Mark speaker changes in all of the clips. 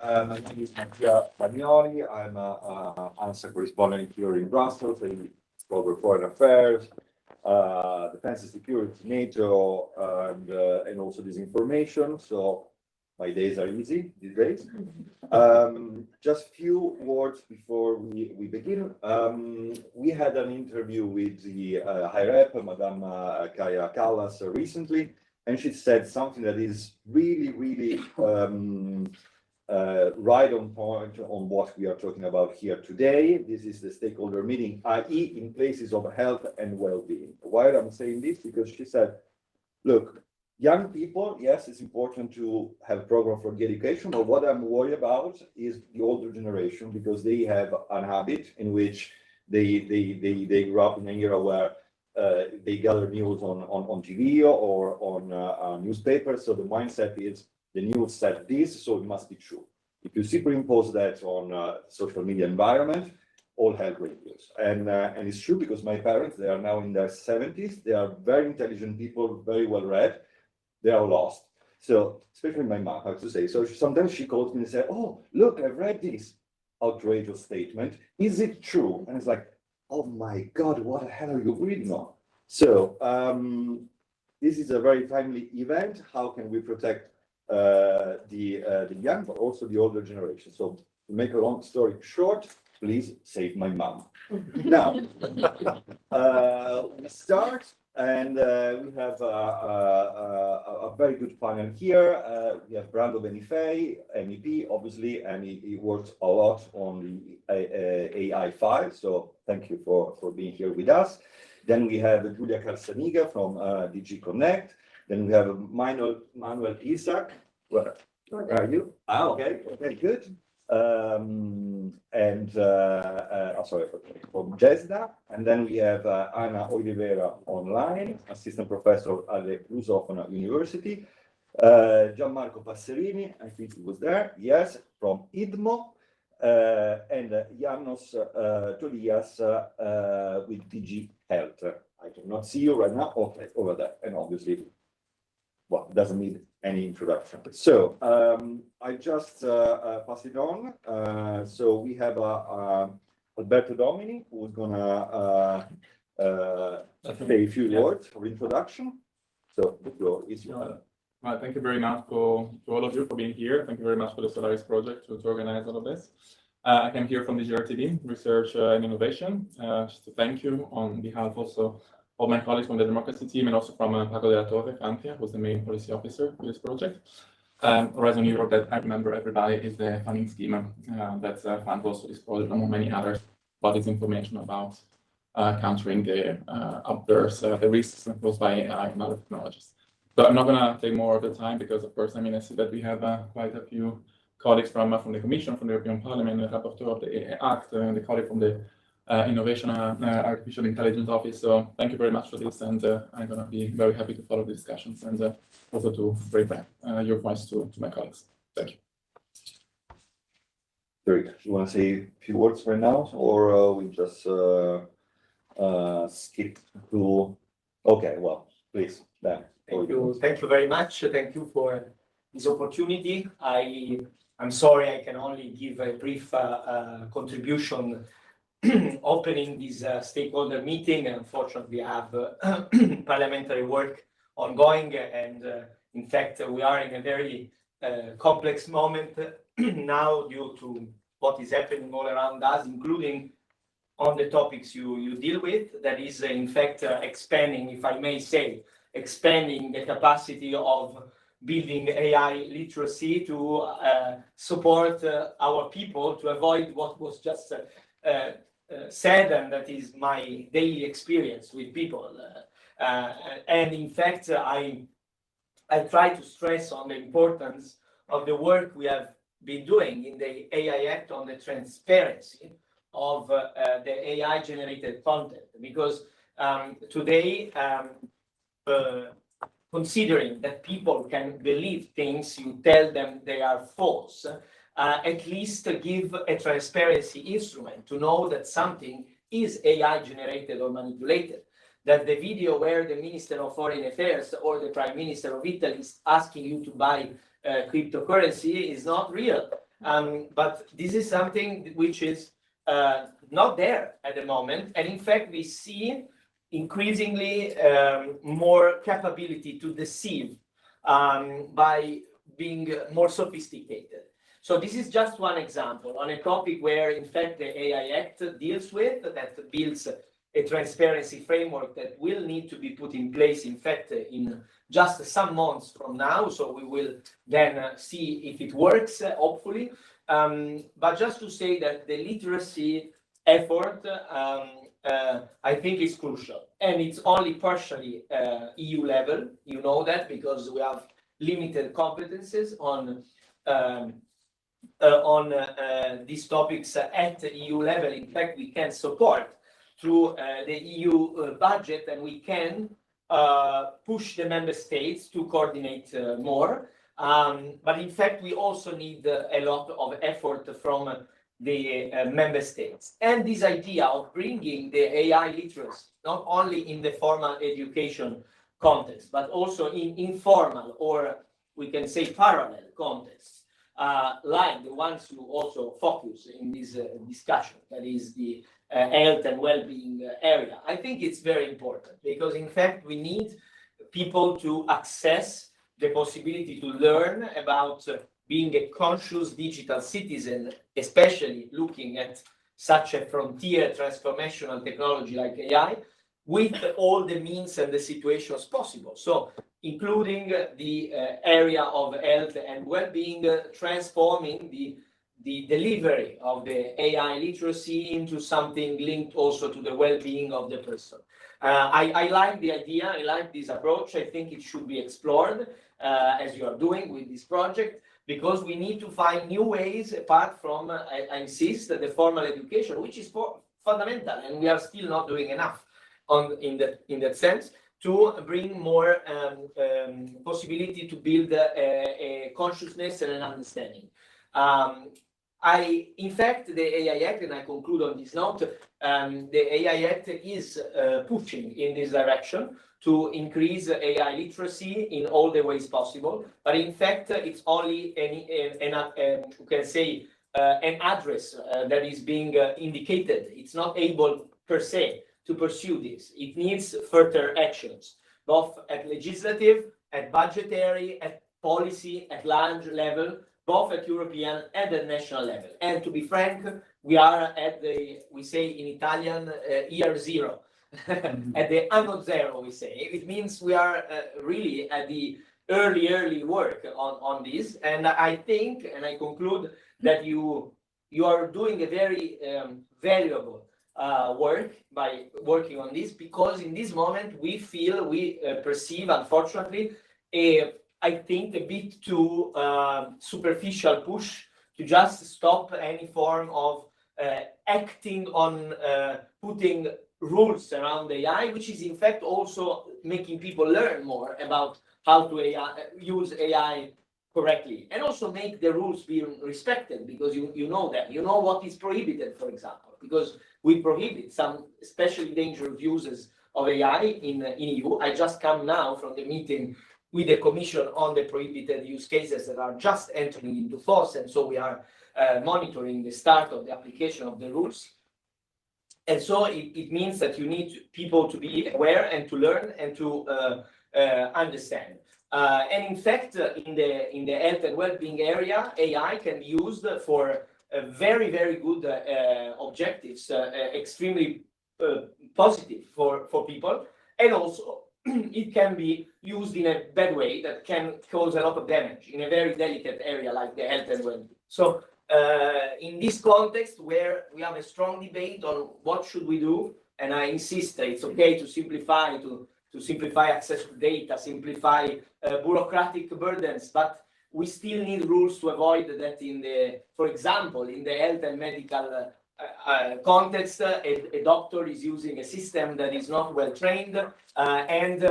Speaker 1: My name is Manuel. I'm a answer correspondent here in Brussels. I cover foreign affairs, defense and security, NATO, and also disinformation. So my days are easy these days. Just few words before we begin. We had an interview with the High Rep, Madame Kaya Kallas, recently, and she said something that is really right on point on what we are talking about here today. This is the stakeholder meeting, i.e. in places of health and well-being. Why I'm saying this? Because she said, look, young people, yes, it's important to have a program for education, but what I'm worried about is the older generation, because they have a habit in which they grew up in an era where they gather news on TV or on newspapers. So the mindset is the news said this, so it must be true. If you superimpose that on social media environment, all hell breaks loose. And it's true, because my parents, they are now in their 70s. They are very intelligent people, very well read. They are lost. So, especially my mom, I have to say. So sometimes she calls me and says, oh, look, I've read this outrageous statement. Is it true? And it's like, oh my God, what the hell are you reading on? So this is a very timely event. How can we protect the young, but also the older generation? So to make a long story short, please save my mom. Now, we start, and we have a very good panel here. We have Brando Benifei, MEP, obviously, and he works a lot on the AI file. So thank you for being here with us. Then we have Giulia Carsaniga from DG Connect. Then we have Manuel Isaac. Where are you? Okay, good. Sorry, from GESDA. And then we have Anna Oliveira online, assistant professor at the Lusofona University. Gianmarco Passerini, I think he was there, yes, from IDMO. And Yiannos Tolias with DG Health. I cannot see you right now. Okay, over there. And obviously, well, doesn't need any introduction. So I just pass it on. So we have Alberto Domini, who's gonna say a few words of introduction. So the floor is yours.
Speaker 2: Well, thank you very much to all of you for being here. Thank you very much for the Solaris project to organize all of this. I came here from the GRTD, Research and Innovation, just to thank you on behalf also of my colleagues from the democracy team, and also from Paco de la Torre, Francia, who's the main policy officer for this project. Horizon Europe, that I remember everybody, is the funding scheme that funds also this project, among many others, but it's information about countering the the risks posed by AI and other technologies. So I'm not going to take more of the time, because, of course, I mean, I see that we have quite a few colleagues from the Commission, from the European Parliament, the rapporteur of the AI Act, and the colleague from the Innovation Artificial Intelligence Office. So thank you very much for this, and I'm going to be very happy to follow the discussions and also to bring back your voice to my colleagues. Thank you.
Speaker 1: Federica, you want to say a few words right now, or we just skip to? Okay, well, please, Dan.
Speaker 3: Thank you very much. Thank you for this opportunity. I'm sorry I can only give a brief contribution opening this stakeholder meeting. Unfortunately, I have parliamentary work ongoing, and in fact, we are in a very complex moment now due to what is happening all around us, including on the topics you deal with. That is, in fact, expanding, if I may say, expanding the capacity of building AI literacy to support our people to avoid what was just said, and that is my daily experience with people. And in fact, I try to stress on the importance of the work we have been doing in the AI Act on the transparency of the AI generated content, because today, considering that people can believe things you tell them they are false, at least give a transparency instrument to know that something is AI generated or manipulated. That the video where the Minister of Foreign Affairs or the Prime Minister of Italy is asking you to buy cryptocurrency is not real. But this is something which is not there at the moment. And in fact, we see increasingly more capability to deceive by being more sophisticated. So this is just one example on a topic where, in fact, the AI Act deals with, that builds a transparency framework that will need to be put in place, in fact, in just some months from now. So we will then see if it works, hopefully. But just to say that the literacy effort, I think, is crucial. And it's only partially EU level. You know that because we have limited competences on these topics at EU level. In fact, we can support through the EU budget, and we can push the member states to coordinate more. But in fact, we also need a lot of effort from the member states. And this idea of bringing the AI literacy, not only in the formal education context, but also in informal, or we can say parallel contexts, like the ones you also focus in this discussion, that is the health and well-being area. I think it's very important because, in fact, we need people to access the possibility to learn about being a conscious digital citizen, especially looking at such a frontier transformational technology like AI, with all the means and the situations possible. So including the area of health and well-being, transforming the delivery of the AI literacy into something linked also to the well-being of the person. I like the idea, I like this approach. I think it should be explored as you are doing with this project, because we need to find new ways apart from, I insist, the formal education, which is fundamental, and we are still not doing enough in that sense, to bring more possibility to build a consciousness and an understanding. In fact, the AI Act, and I conclude on this note, the AI Act is pushing in this direction to increase AI literacy in all the ways possible. But in fact, it's only you can say an address that is being indicated. It's not able per se to pursue this. It needs further actions, both at legislative, at budgetary, at policy, at large level, both at European and at national level. And to be frank, we are at we say in Italian, year zero, at the anno zero, we say. It means we are really at the early work on this. And I think, and I conclude, that you are doing a very valuable work by working on this, because in this moment we perceive, unfortunately, I think a bit too superficial push to just stop any form of acting on putting rules around AI, which is in fact also making people learn more about how to use AI correctly, and also make the rules be respected, because you know that. You know what is prohibited, for example, because we prohibit some especially dangerous uses of AI in EU. I just come now from the meeting with the Commission on the prohibited use cases that are just entering into force, and so we are monitoring the start of the application of the rules. And so it means that you need people to be aware and to learn and to understand. And in fact, in the health and well-being area, AI can be used for very, very good objectives, extremely positive for people, and also it can be used in a bad way that can cause a lot of damage in a very delicate area like the health and well-being. So in this context, where we have a strong debate on what should we do, and I insist that it's okay to simplify, to simplify access to data, simplify bureaucratic burdens, but we still need rules to avoid that for example, in the health and medical context, a doctor is using a system that is not well trained, and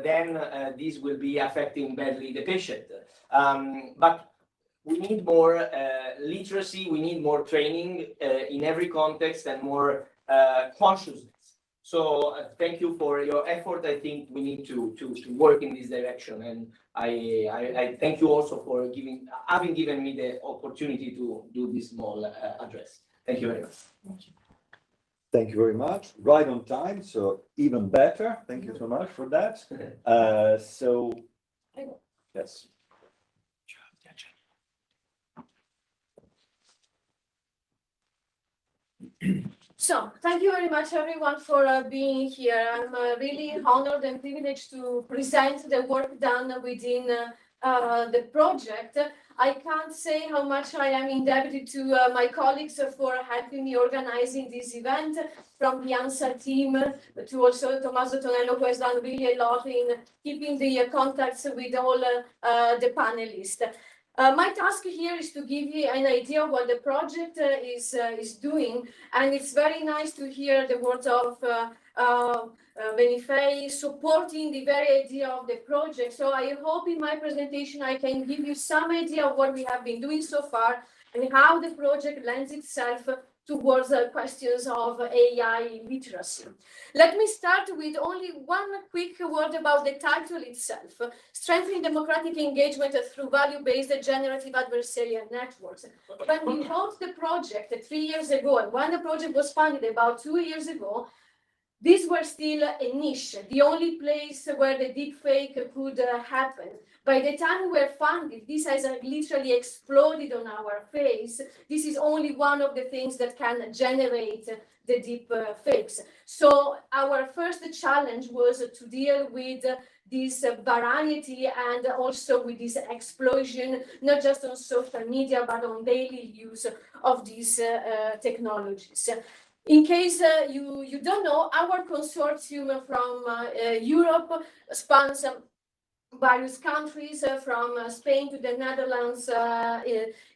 Speaker 3: then this will be affecting badly the patient. But we need more literacy, we need more training in every context, and more consciousness So thank you for your effort. I think we need to work in this direction, and I thank you also for having given me the opportunity to do this small address. Thank you very much.
Speaker 1: Thank you very much. Right on time, so even better. Thank you so much for that. So, yes.
Speaker 4: So, thank you very much, everyone, for being here. I'm really honored and privileged to present the work done within the project. I can't say how much I am indebted to my colleagues for helping me organizing this event, from the ANSA team to also Tommaso Tonello, who has done really a lot in keeping the contacts with all the panelists. My task here is to give you an idea of what the project is doing, and it's very nice to hear the words of Benifei supporting the very idea of the project. So I hope in my presentation I can give you some idea of what we have been doing so far and how the project lends itself towards questions of AI literacy. Let me start with only one quick word about the title itself: Strengthening Democratic Engagement Through Value-Based Generative Adversarial Networks. When we wrote the project 3 years ago, and when the project was funded about 2 years ago, these were still a niche, the only place where the deepfake could happen. By the time we were funded, this has literally exploded on our face. This is only one of the things that can generate the deep fakes. So our first challenge was to deal with this variety and also with this explosion, not just on social media, but on daily use of these technologies. In case you don't know, our consortium from Europe spans various countries, from Spain to the Netherlands,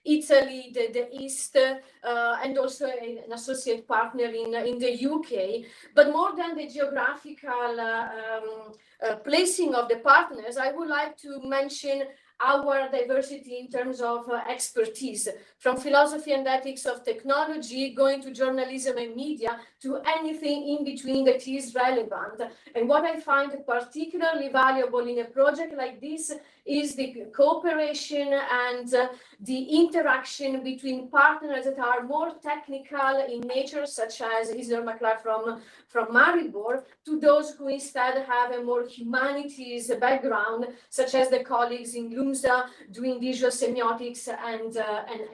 Speaker 4: Italy, the East, and also an associate partner in the UK. But more than the geographical placing of the partners, I would like to mention our diversity in terms of expertise, from philosophy and ethics of technology, going to journalism and media, to anything in between that is relevant. And what I find particularly valuable in a project like this is the cooperation and the interaction between partners that are more technical in nature, such as Isidore McClark from Maribor, to those who instead have a more humanities background, such as the colleagues in LUMSA doing visual semiotics and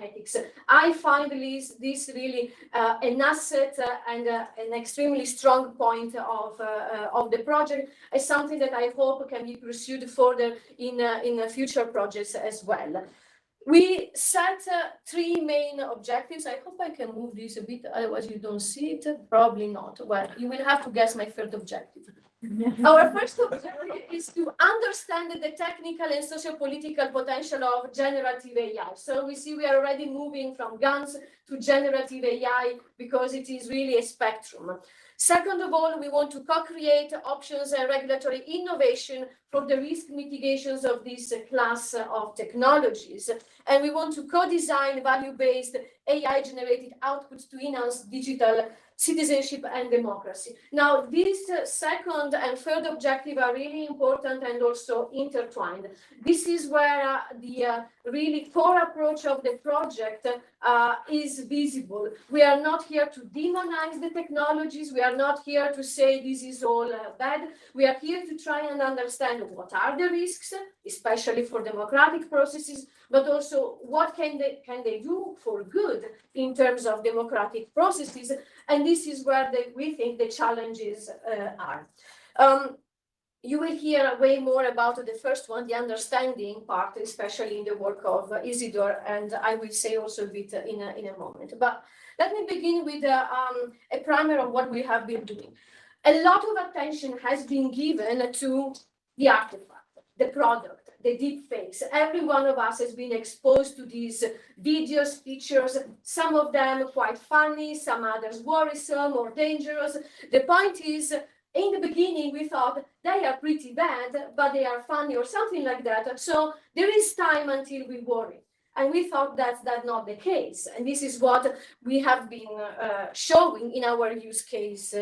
Speaker 4: ethics. I find this really an asset and an extremely strong point of the project, as something that I hope can be pursued further in future projects as well. We set 3 main objectives. I hope I can move this a bit, otherwise you don't see it. Probably not. Well, you will have to guess my third objective. Our first objective is to understand the technical and socio-political potential of generative AI. So we see we are already moving from guns to generative AI because it is really a spectrum. Second of all, we want to co-create options and regulatory innovation for the risk mitigations of this class of technologies. And we want to co-design value-based AI-generated outputs to enhance digital citizenship and democracy. Now, these second and third objective are really important and also intertwined. This is where the really core approach of the project is visible. We are not here to demonize the technologies. We are not here to say this is all bad. We are here to try and understand what are the risks, especially for democratic processes, but also what can they do for good in terms of democratic processes. And this is where we think the challenges are. You will hear way more about the first one, the understanding part, especially in the work of Isidore, and I will say also a bit in a moment. But let me begin with a primer of what we have been doing. A lot of attention has been given to the artifact, the product, the deepfakes. Every one of us has been exposed to these videos, pictures, some of them quite funny, some others worrisome or dangerous. The point is, in the beginning, we thought they are pretty bad, but they are funny or something like that. So there is time until we worry. And we thought that's not the case. And this is what we have been showing in our use case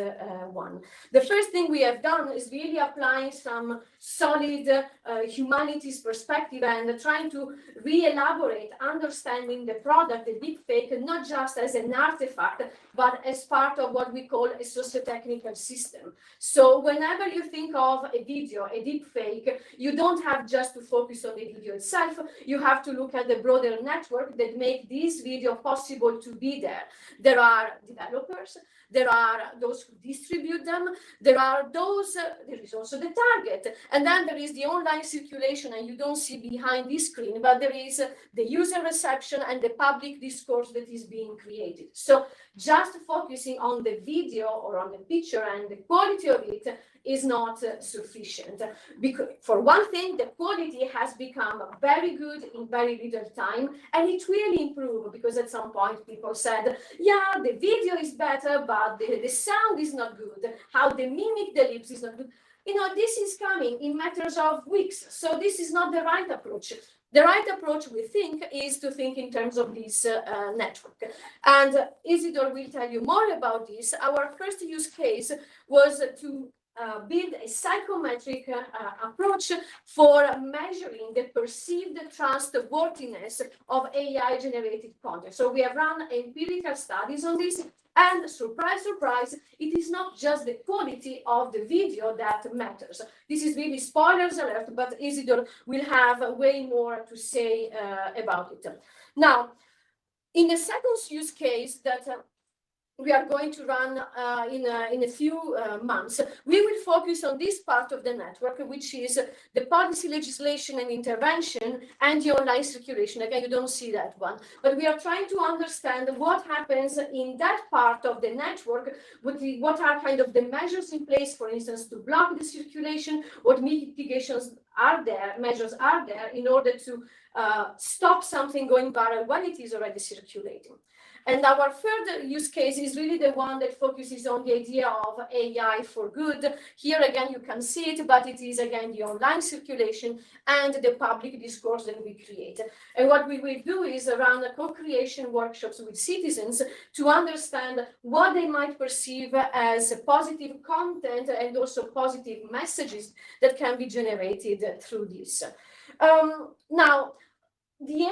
Speaker 4: one. The first thing we have done is really applying some solid humanities perspective and trying to re-elaborate understanding the product, the deepfake, not just as an artifact, but as part of what we call a socio-technical system. So whenever you think of a video, a deepfake, you don't have just to focus on the video itself. You have to look at the broader network that make this video possible to be there. There are developers, there are those who distribute them, there are those, there is also the target, and then there is the online circulation, and you don't see behind this screen, but there is the user reception and the public discourse that is being created. So just focusing on the video or on the picture and the quality of it is not sufficient. Because for one thing, the quality has become very good in very little time, and it will improve, because at some point people said, yeah, the video is better, but the sound is not good. How they mimic the lips is not good. You know, this is coming in matters of weeks. So this is not the right approach. The right approach, we think, is to think in terms of this network. And Isidore will tell you more about this. Our first use case was to build a psychometric approach for measuring the perceived trustworthiness of AI-generated content. So we have run empirical studies on this, and surprise, surprise, it is not just the quality of the video that matters. This is really spoilers alert, but Isidore will have way more to say about it. Now, in the second use case that we are going to run in a few months, we will focus on this part of the network, which is the policy, legislation, and intervention, and the online circulation. Again, you don't see that one, but we are trying to understand what happens in that part of the network, what are kind of the measures in place, for instance, to block the circulation, what mitigations are there, measures are there in order to stop something going viral when it is already circulating. And our third use case is really the one that focuses on the idea of AI for good. Here again, you can see it, but it is again the online circulation and the public discourse that we create. And what we will do is run co-creation workshops with citizens to understand what they might perceive as positive content and also positive messages that can be generated through this. Now, the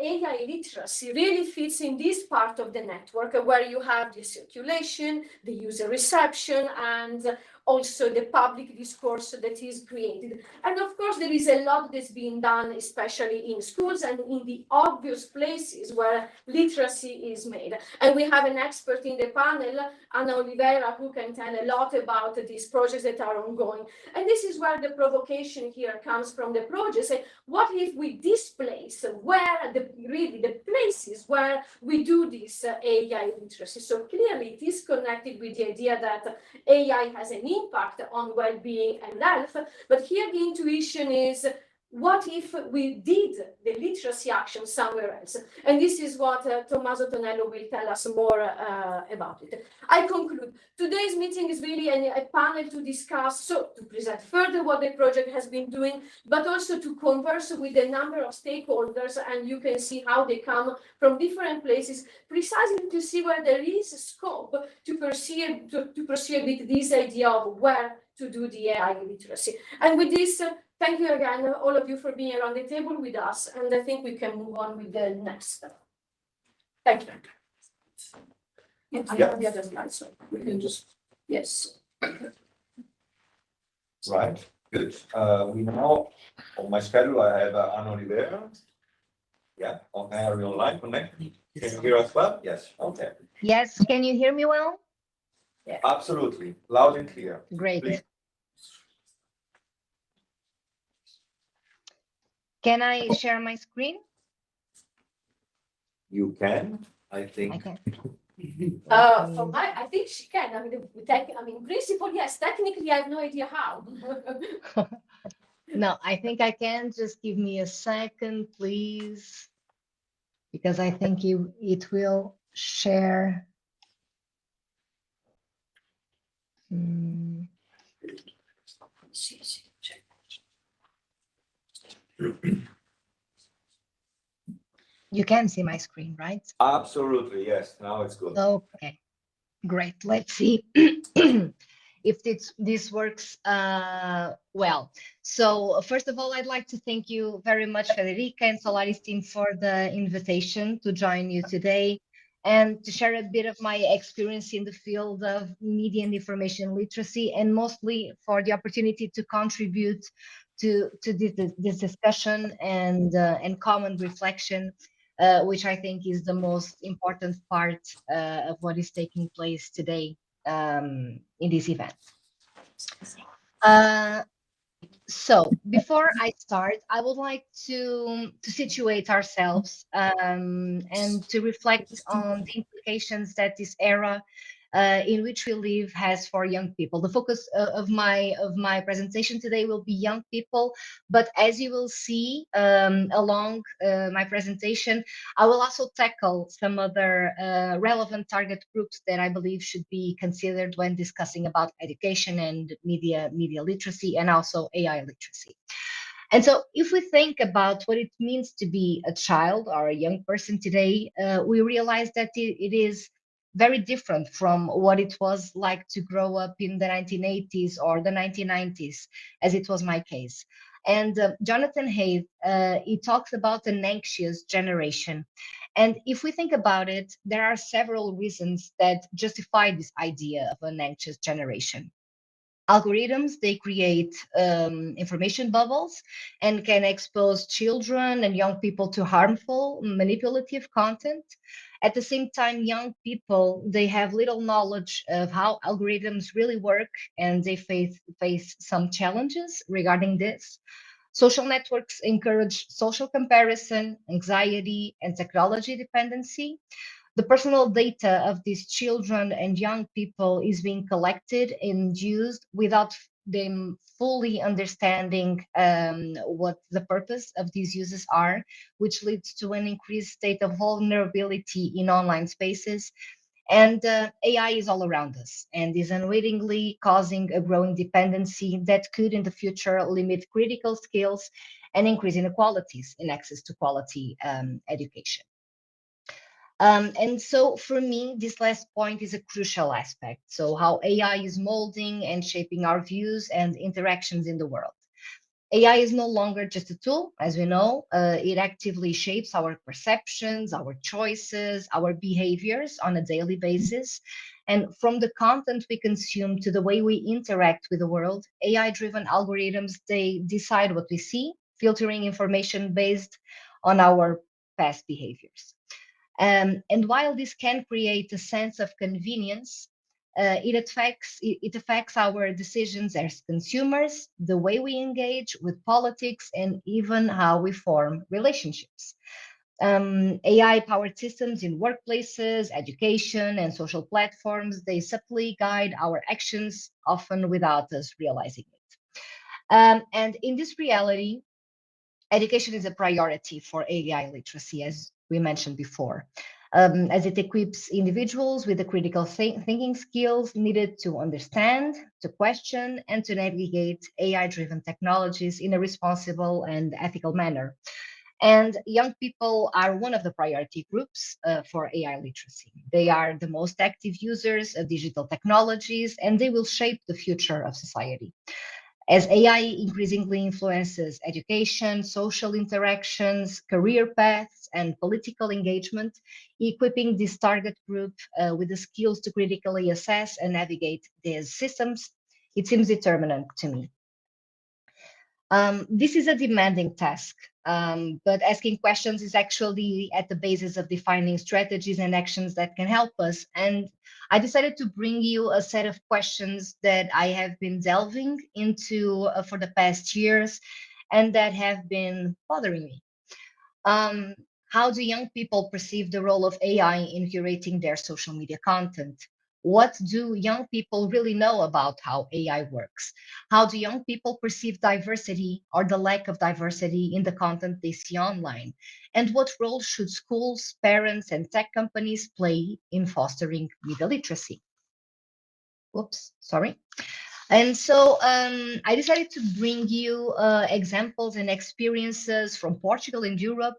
Speaker 4: AI literacy really fits in this part of the network where you have the circulation, the user reception, and also the public discourse that is created. And of course, there is a lot that's being done, especially in schools and in the obvious places where literacy is made. And we have an expert in the panel, Oliveira, who can tell a lot about these projects that are ongoing. And this is where the provocation here comes from the project. Say, what if we displace where the places where we do this AI literacy? So clearly it is connected with the idea that AI has an impact on well-being and health, but here the intuition is, what if we did the literacy action somewhere else? And this is what Tommaso Tonello will tell us more about it. I conclude. Today's meeting is really a panel to discuss, so to present further what the project has been doing, but also to converse with a number of stakeholders, and you can see how they come from different places, precisely to see where there is scope to pursue a bit this idea of where to do the AI literacy. And with this, thank you again, all of you, for being around the table with us, and I think we can move on with the next step. Thank you. Yes, I have the other slide, so we can just, yes.
Speaker 1: Right, good. We now, on my schedule, I have Oliveira. Yeah, okay, are we online, connected? Can you hear us well? Yes, okay.
Speaker 5: Yes, can you hear me well?
Speaker 1: Yeah. Absolutely, loud and clear.
Speaker 5: Great.
Speaker 1: Please.
Speaker 5: Can I share my screen?
Speaker 1: You can, I think.
Speaker 5: I can.
Speaker 4: I think she can. In principle, yes. Technically, I have no idea how.
Speaker 5: No, I think I can. Just give me a second, please, because I think it will share. You can see my screen, right?
Speaker 1: Absolutely, yes. Now it's good.
Speaker 5: Okay, great. Let's see if this works well. So first of all, I'd like to thank you very much, Federica and Solaris team, for the invitation to join you today and to share a bit of my experience in the field of media and information literacy, and mostly for the opportunity to contribute to this discussion and common reflection, which I think is the most important part of what is taking place today in this event. So before I start, I would like to situate ourselves and to reflect on the implications that this era in which we live has for young people. The focus of my presentation today will be young people, but as you will see along my presentation, I will also tackle some other relevant target groups that I believe should be considered when discussing about education and media literacy, and also AI literacy. And so if we think about what it means to be a child or a young person today, we realize that it is very different from what it was like to grow up in the 1980s or the 1990s, as it was my case. And Jonathan Haidt, he talks about an anxious generation. And if we think about it, there are several reasons that justify this idea of an anxious generation. Algorithms, they create information bubbles and can expose children and young people to harmful manipulative content. At the same time, young people, they have little knowledge of how algorithms really work, and they face some challenges regarding this. Social networks encourage social comparison, anxiety, and technology dependency. The personal data of these children and young people is being collected and used without them fully understanding what the purpose of these uses are, which leads to an increased state of vulnerability in online spaces. And AI is all around us and is unwittingly causing a growing dependency that could in the future limit critical skills and increase inequalities in access to quality education. And so for me, this last point is a crucial aspect. So how AI is molding and shaping our views and interactions in the world. AI is no longer just a tool, as we know. It actively shapes our perceptions, our choices, our behaviors on a daily basis. And from the content we consume to the way we interact with the world, AI-driven algorithms, they decide what we see, filtering information based on our past behaviors. And while this can create a sense of convenience, it affects our decisions as consumers, the way we engage with politics, and even how we form relationships. AI-powered systems in workplaces, education, and social platforms, they subtly guide our actions, often without us realizing it. And in this reality, education is a priority for AI literacy, as we mentioned before, as it equips individuals with the critical thinking skills needed to understand, to question, and to navigate AI-driven technologies in a responsible and ethical manner. And young people are one of the priority groups for AI literacy. They are the most active users of digital technologies, and they will shape the future of society. As AI increasingly influences education, social interactions, career paths, and political engagement, equipping this target group with the skills to critically assess and navigate these systems, it seems determinant to me. This is a demanding task, but asking questions is actually at the basis of defining strategies and actions that can help us. And I decided to bring you a set of questions that I have been delving into for the past years and that have been bothering me. Um, how do young people perceive the role of AI in curating their social media content? What do young people really know about how AI works? How do young people perceive diversity or the lack of diversity in the content they see online? And what role should schools, parents, and tech companies play in fostering media literacy? Oops, sorry. And so I decided to bring you examples and experiences from Portugal and Europe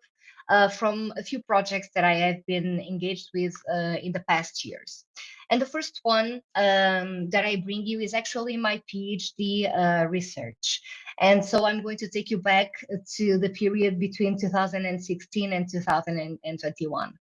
Speaker 5: from a few projects that I have been engaged with in the past years. And the first one that I bring you is actually my PhD research. And so I'm going to take you back to the period between 2016 and 2021.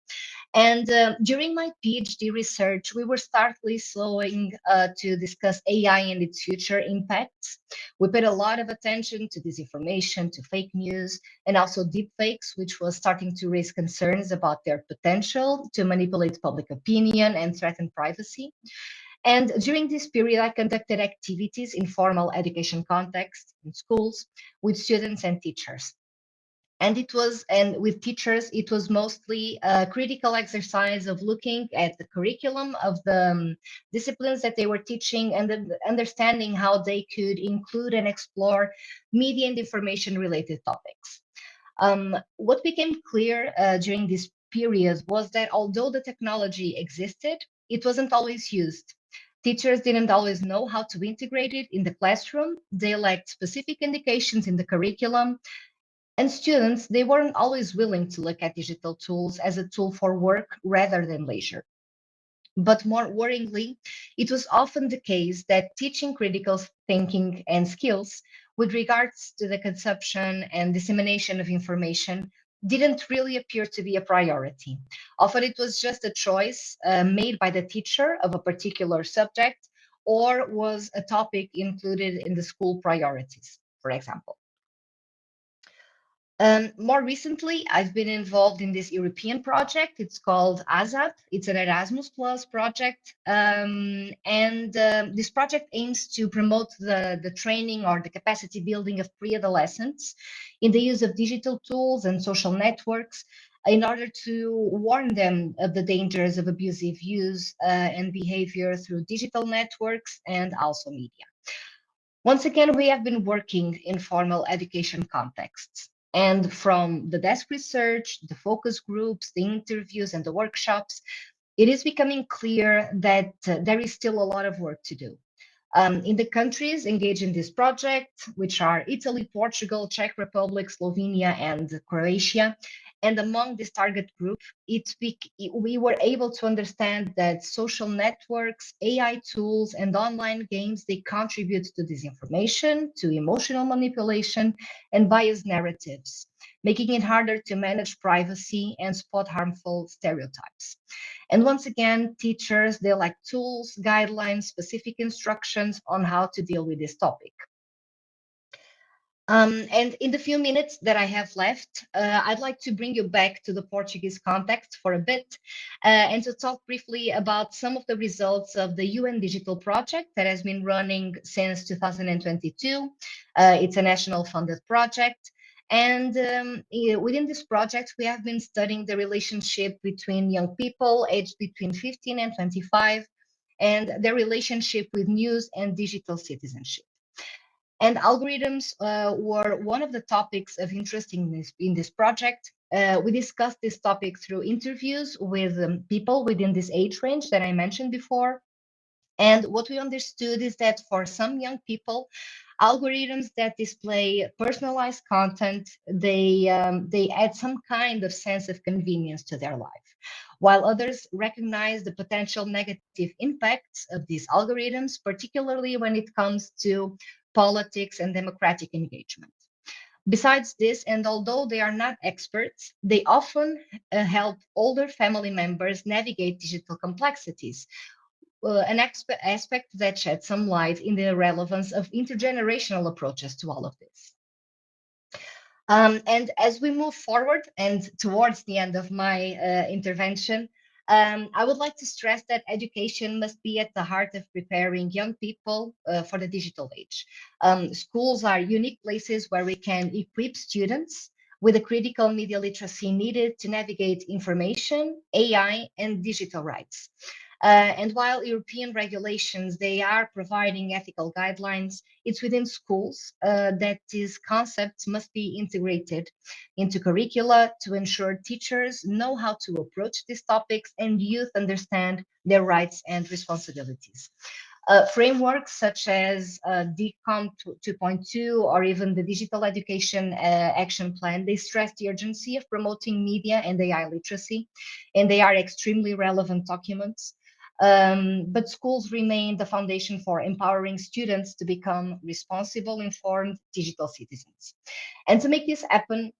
Speaker 5: And during my PhD research, we were starkly slowing to discuss AI and its future impacts. We paid a lot of attention to disinformation, to fake news, and also deepfakes, which was starting to raise concerns about their potential to manipulate public opinion and threaten privacy. And during this period, I conducted activities in formal education context in schools with students and teachers. And with teachers, it was mostly a critical exercise of looking at the curriculum of the disciplines that they were teaching and then understanding how they could include and explore media and information related topics. What became clear during this period was that although the technology existed, it wasn't always used. Teachers didn't always know how to integrate it in the classroom. They lacked specific indications in the curriculum. And students, they weren't always willing to look at digital tools as a tool for work rather than leisure. But more worryingly, it was often the case that teaching critical thinking and skills with regards to the consumption and dissemination of information didn't really appear to be a priority. Often it was just a choice made by the teacher of a particular subject or was a topic included in the school priorities, for example. More recently, I've been involved in this European project. It's called ASAP. It's an Erasmus Plus project. This project aims to promote the training or the capacity building of pre-adolescents in the use of digital tools and social networks in order to warn them of the dangers of abusive use and behavior through digital networks and also media. Once again, we have been working in formal education contexts. And from the desk research, the focus groups, the interviews, and the workshops, it is becoming clear that there is still a lot of work to do. In the countries engaged in this project, which are Italy, Portugal, Czech Republic, Slovenia, and Croatia, and among this target group, we were able to understand that social networks, AI tools, and online games, they contribute to disinformation, to emotional manipulation, and biased narratives, making it harder to manage privacy and spot harmful stereotypes. And once again, teachers, they lack tools, guidelines, specific instructions on how to deal with this topic. And in the few minutes that I have left, I'd like to bring you back to the Portuguese context for a bit and to talk briefly about some of the results of the UN Digital Project that has been running since 2022. It's a national funded project. And within this project, we have been studying the relationship between young people aged between 15 and 25 and their relationship with news and digital citizenship. And algorithms were one of the topics of interest in this project. We discussed this topic through interviews with people within this age range that I mentioned before. And what we understood is that for some young people, algorithms that display personalized content, they add some kind of sense of convenience to their life, while others recognize the potential negative impacts of these algorithms, particularly when it comes to politics and democratic engagement. Besides this, and although they are not experts, they often help older family members navigate digital complexities, an aspect that sheds some light in the relevance of intergenerational approaches to all of this. And as we move forward and towards the end of my intervention, I would like to stress that education must be at the heart of preparing young people for the digital age. Schools are unique places where we can equip students with the critical media literacy needed to navigate information, AI, and digital rights. And while European regulations, they are providing ethical guidelines, it's within schools that these concepts must be integrated into curricula to ensure teachers know how to approach these topics and youth understand their rights and responsibilities. Frameworks such as DCOM 2.2 or even the Digital Education Action Plan, they stress the urgency of promoting media and AI literacy, and they are extremely relevant documents. But schools remain the foundation for empowering students to become responsible, informed digital citizens. And to make this happen,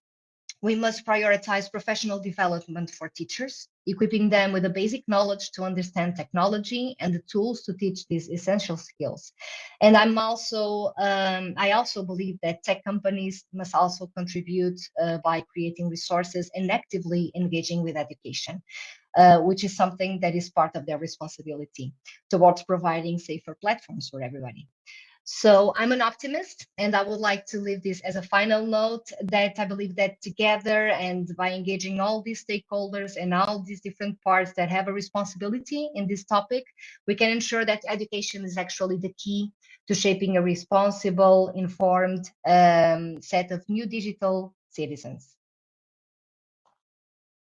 Speaker 5: we must prioritize professional development for teachers, equipping them with the basic knowledge to understand technology and the tools to teach these essential skills. And I also believe that tech companies must also contribute by creating resources and actively engaging with education, which is something that is part of their responsibility towards providing safer platforms for everybody. So I'm an optimist, and I would like to leave this as a final note that I believe that together and by engaging all these stakeholders and all these different parts that have a responsibility in this topic, we can ensure that education is actually the key to shaping a responsible, informed set of new digital citizens.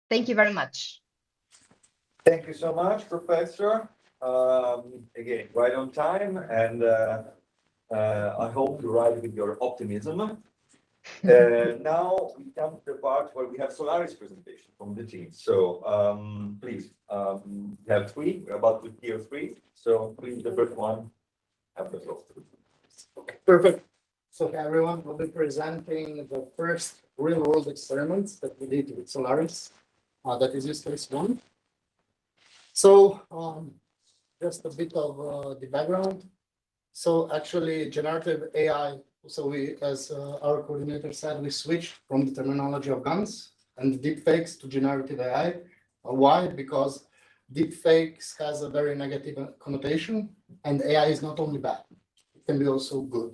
Speaker 5: Thank you very much.
Speaker 1: Thank you so much, Professor. Again, right on time, and I hope you're right with your optimism. Now we come to the part where we have Solaris presentation from the team. So please, we have three. We're about to hear three. So please, the first one, have the floor.
Speaker 6: Okay, perfect. So everyone will be presenting the first real-world experiments that we did with Solaris. That is use case one. So just a bit of the background. So actually, generative AI. So we, as our coordinator said, we switched from the terminology of guns and deepfakes to generative AI. Why? Because deepfakes has a very negative connotation, and AI is not only bad; it can be also good.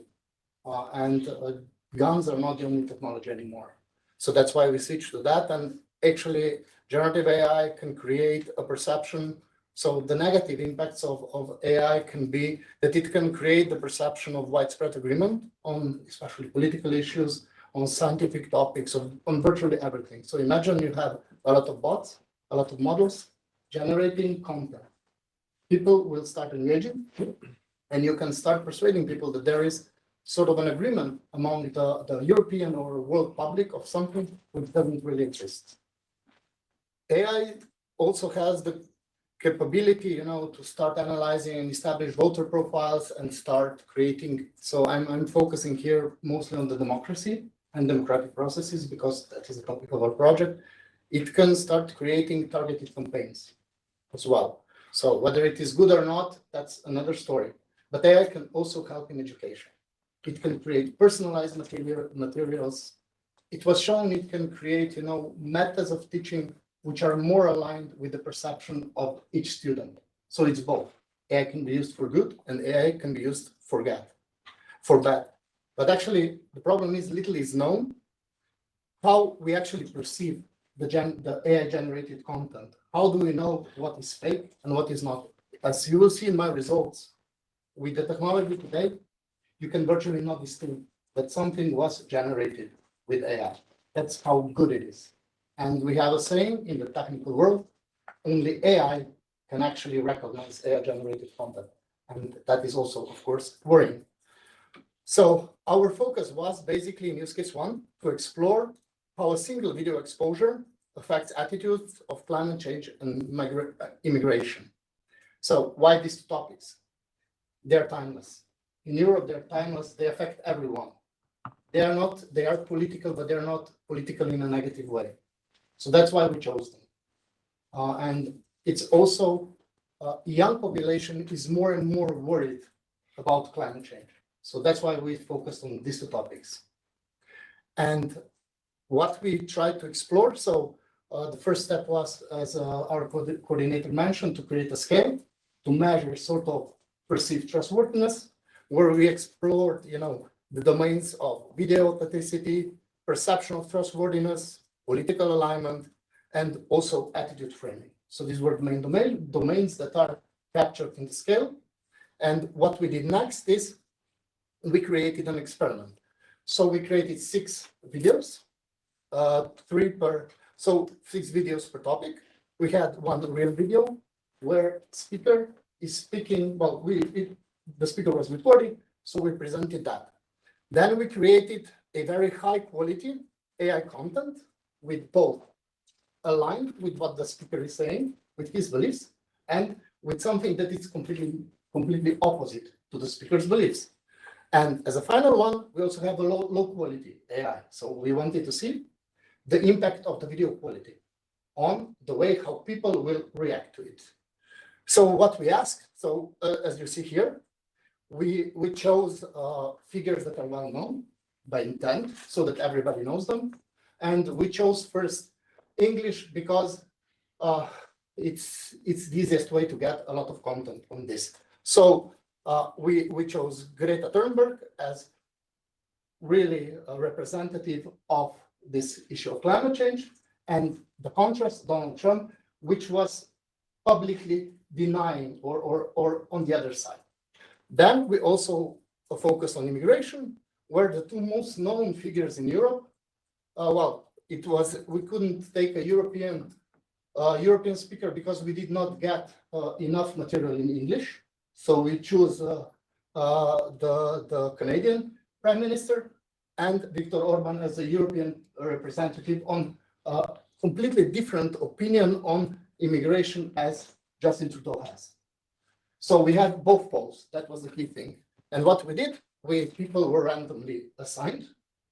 Speaker 6: And guns are not the only technology anymore. So that's why we switched to that. And actually, generative AI can create a perception. So the negative impacts of AI can be that it can create the perception of widespread agreement on especially political issues, on scientific topics, on virtually everything. So imagine you have a lot of bots, a lot of models generating content. People will start engaging, and you can start persuading people that there is sort of an agreement among the European or world public of something which doesn't really exist. AI also has the capability, to start analyzing and establish voter profiles and start creating. So I'm focusing here mostly on the democracy and democratic processes because that is the topic of our project. It can start creating targeted campaigns as well. So whether it is good or not, that's another story. But AI can also help in education. It can create personalized materials. It was shown it can create, methods of teaching which are more aligned with the perception of each student. So it's both. AI can be used for good and AI can be used for bad. But actually, the problem is little is known how we actually perceive the AI-generated content. How do we know what is fake and what is not? As you will see in my results, with the technology today, you can virtually not distinguish that something was generated with AI. That's how good it is. And we have a saying in the technical world, only AI can actually recognize AI-generated content. And that is also, of course, worrying. So our focus was basically in use case one to explore how a single video exposure affects attitudes of climate change and immigration. So why these two topics? They're timeless. In Europe, they're timeless. They affect everyone. They are political, but they're not political in a negative way. So that's why we chose them. And it's also young population is more and more worried about climate change. So that's why we focused on these two topics. And what we tried to explore, so the first step was, as our coordinator mentioned, to create a scale to measure sort of perceived trustworthiness, where we explored, the domains of video authenticity, perception of trustworthiness, political alignment, and also attitude framing. So these were the main domains that are captured in the scale. And what we did next is we created an experiment. So we created 6 videos, 6 videos per topic. We had one real video where speaker is speaking. Well, the speaker was recording, so we presented that. Then we created a very high quality AI content with both aligned with what the speaker is saying, with his beliefs, and with something that is completely opposite to the speaker's beliefs. And as a final one, we also have a low quality AI. So we wanted to see the impact of the video quality on the way how people will react to it. So what we asked, as you see here, we chose figures that are well known by intent so that everybody knows them. And we chose first English because it's the easiest way to get a lot of content on this. So we chose Greta Thunberg as really a representative of this issue of climate change, and the contrast, Donald Trump, which was publicly denying or on the other side. Then we also focused on immigration, where the two most known figures in Europe, we couldn't take a European speaker because we did not get enough material in English. So we choose the Canadian Prime Minister and Viktor Orban as a European representative on a completely different opinion on immigration as Justin Trudeau has. So we had both poles. That was the key thing. And what we did, people were randomly assigned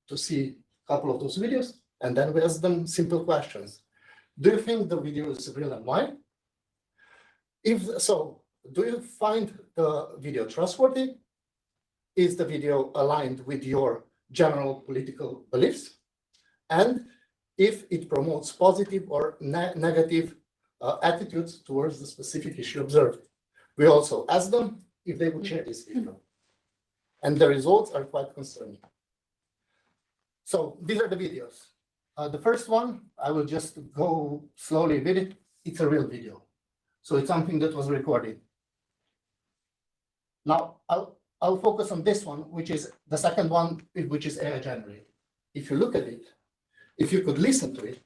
Speaker 6: to see a couple of those videos, and then we asked them simple questions. Do you think the video is real and why? If so, do you find the video trustworthy? Is the video aligned with your general political beliefs? And if it promotes positive or negative attitudes towards the specific issue observed. We also asked them if they would share this video. And the results are quite concerning. So these are the videos. The first one, I will just go slowly with it. It's a real video. So it's something that was recorded. Now, I'll focus on this one, which is the second one, which is AI generated. If you look at it, if you could listen to it,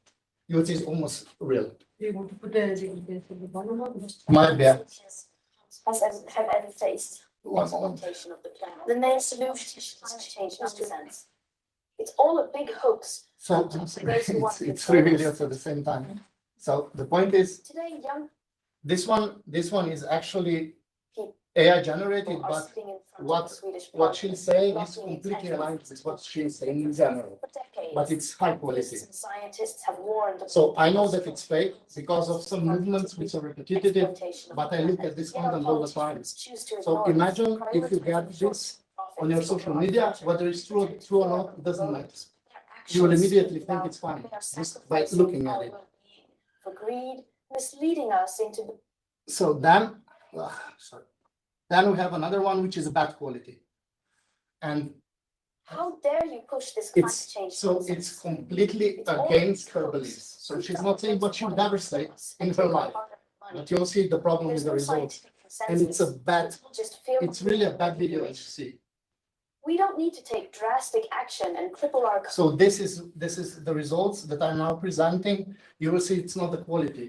Speaker 6: you would see it's almost real.
Speaker 7: Do you want to put the volume on?
Speaker 6: Might be.
Speaker 7: Have ever faced
Speaker 6: One moment.
Speaker 7: implementation of the plan. The main solution is climate change nonsense. It's all a big hoax.
Speaker 6: So it's three videos at the same time. So the point is,
Speaker 7: Today, young
Speaker 6: this one is actually
Speaker 7: people
Speaker 6: AI generated,
Speaker 7: are
Speaker 6: but
Speaker 7: sitting in front
Speaker 6: what-
Speaker 7: of the Swedish
Speaker 6: what
Speaker 7: parliament,
Speaker 6: she's saying is
Speaker 7: blocking
Speaker 6: completely
Speaker 7: intentional
Speaker 6: aligned with what she's saying in general,
Speaker 7: For decades,
Speaker 6: but it's high quality.
Speaker 7: activists and scientists have warned.
Speaker 6: So I know that it's fake because of some movements which are repetitive,
Speaker 7: Exploitation of
Speaker 6: but
Speaker 7: the
Speaker 6: I look
Speaker 7: planet.
Speaker 6: at this
Speaker 7: Yet our
Speaker 6: content all the time.
Speaker 7: politicians choose to
Speaker 6: So
Speaker 7: ignore it,
Speaker 6: imagine if you get
Speaker 7: prioritizing
Speaker 6: this
Speaker 7: short
Speaker 6: on your
Speaker 7: profits
Speaker 6: social
Speaker 7: over
Speaker 6: media,
Speaker 7: our future.
Speaker 6: whether it's true or not, it doesn't matter.
Speaker 7: Their
Speaker 6: You will
Speaker 7: actions
Speaker 6: immediately
Speaker 7: speak
Speaker 6: think
Speaker 7: about
Speaker 6: it's fine
Speaker 7: they are
Speaker 6: just by
Speaker 7: sacrificing
Speaker 6: looking at
Speaker 7: our
Speaker 6: it.
Speaker 7: well-being for greed, misleading us into the
Speaker 6: So then, then we have another one which is bad quality. And
Speaker 7: how dare you push this climate
Speaker 6: it's
Speaker 7: change
Speaker 6: so
Speaker 7: nonsense?
Speaker 6: it's completely
Speaker 7: It's all
Speaker 6: against her
Speaker 7: hoax.
Speaker 6: beliefs. So she's not saying what she would never say in her life. But you'll see the problem with
Speaker 7: There's
Speaker 6: the
Speaker 7: no
Speaker 6: results.
Speaker 7: scientific
Speaker 6: And it's a
Speaker 7: consensus.
Speaker 6: bad,
Speaker 7: It's all just fear
Speaker 6: it's really a bad
Speaker 7: mongering
Speaker 6: video, as
Speaker 7: manipulation.
Speaker 6: you see.
Speaker 7: We don't need to take drastic action and cripple our
Speaker 6: So this is the results that I'm now presenting. You will see it's not the quality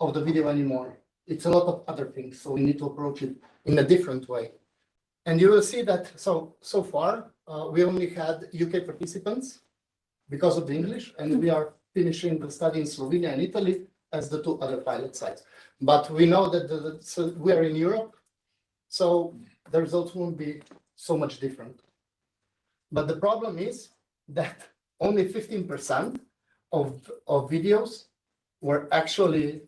Speaker 6: of the video anymore. It's a lot of other things. So we need to approach it in a different way. And you will see that so far we only had UK participants because of the English, and we are finishing the study in Slovenia and Italy as the two other pilot sites. But we know that so we are in Europe, so the results won't be so much different. But the problem is that only 15% of videos were actually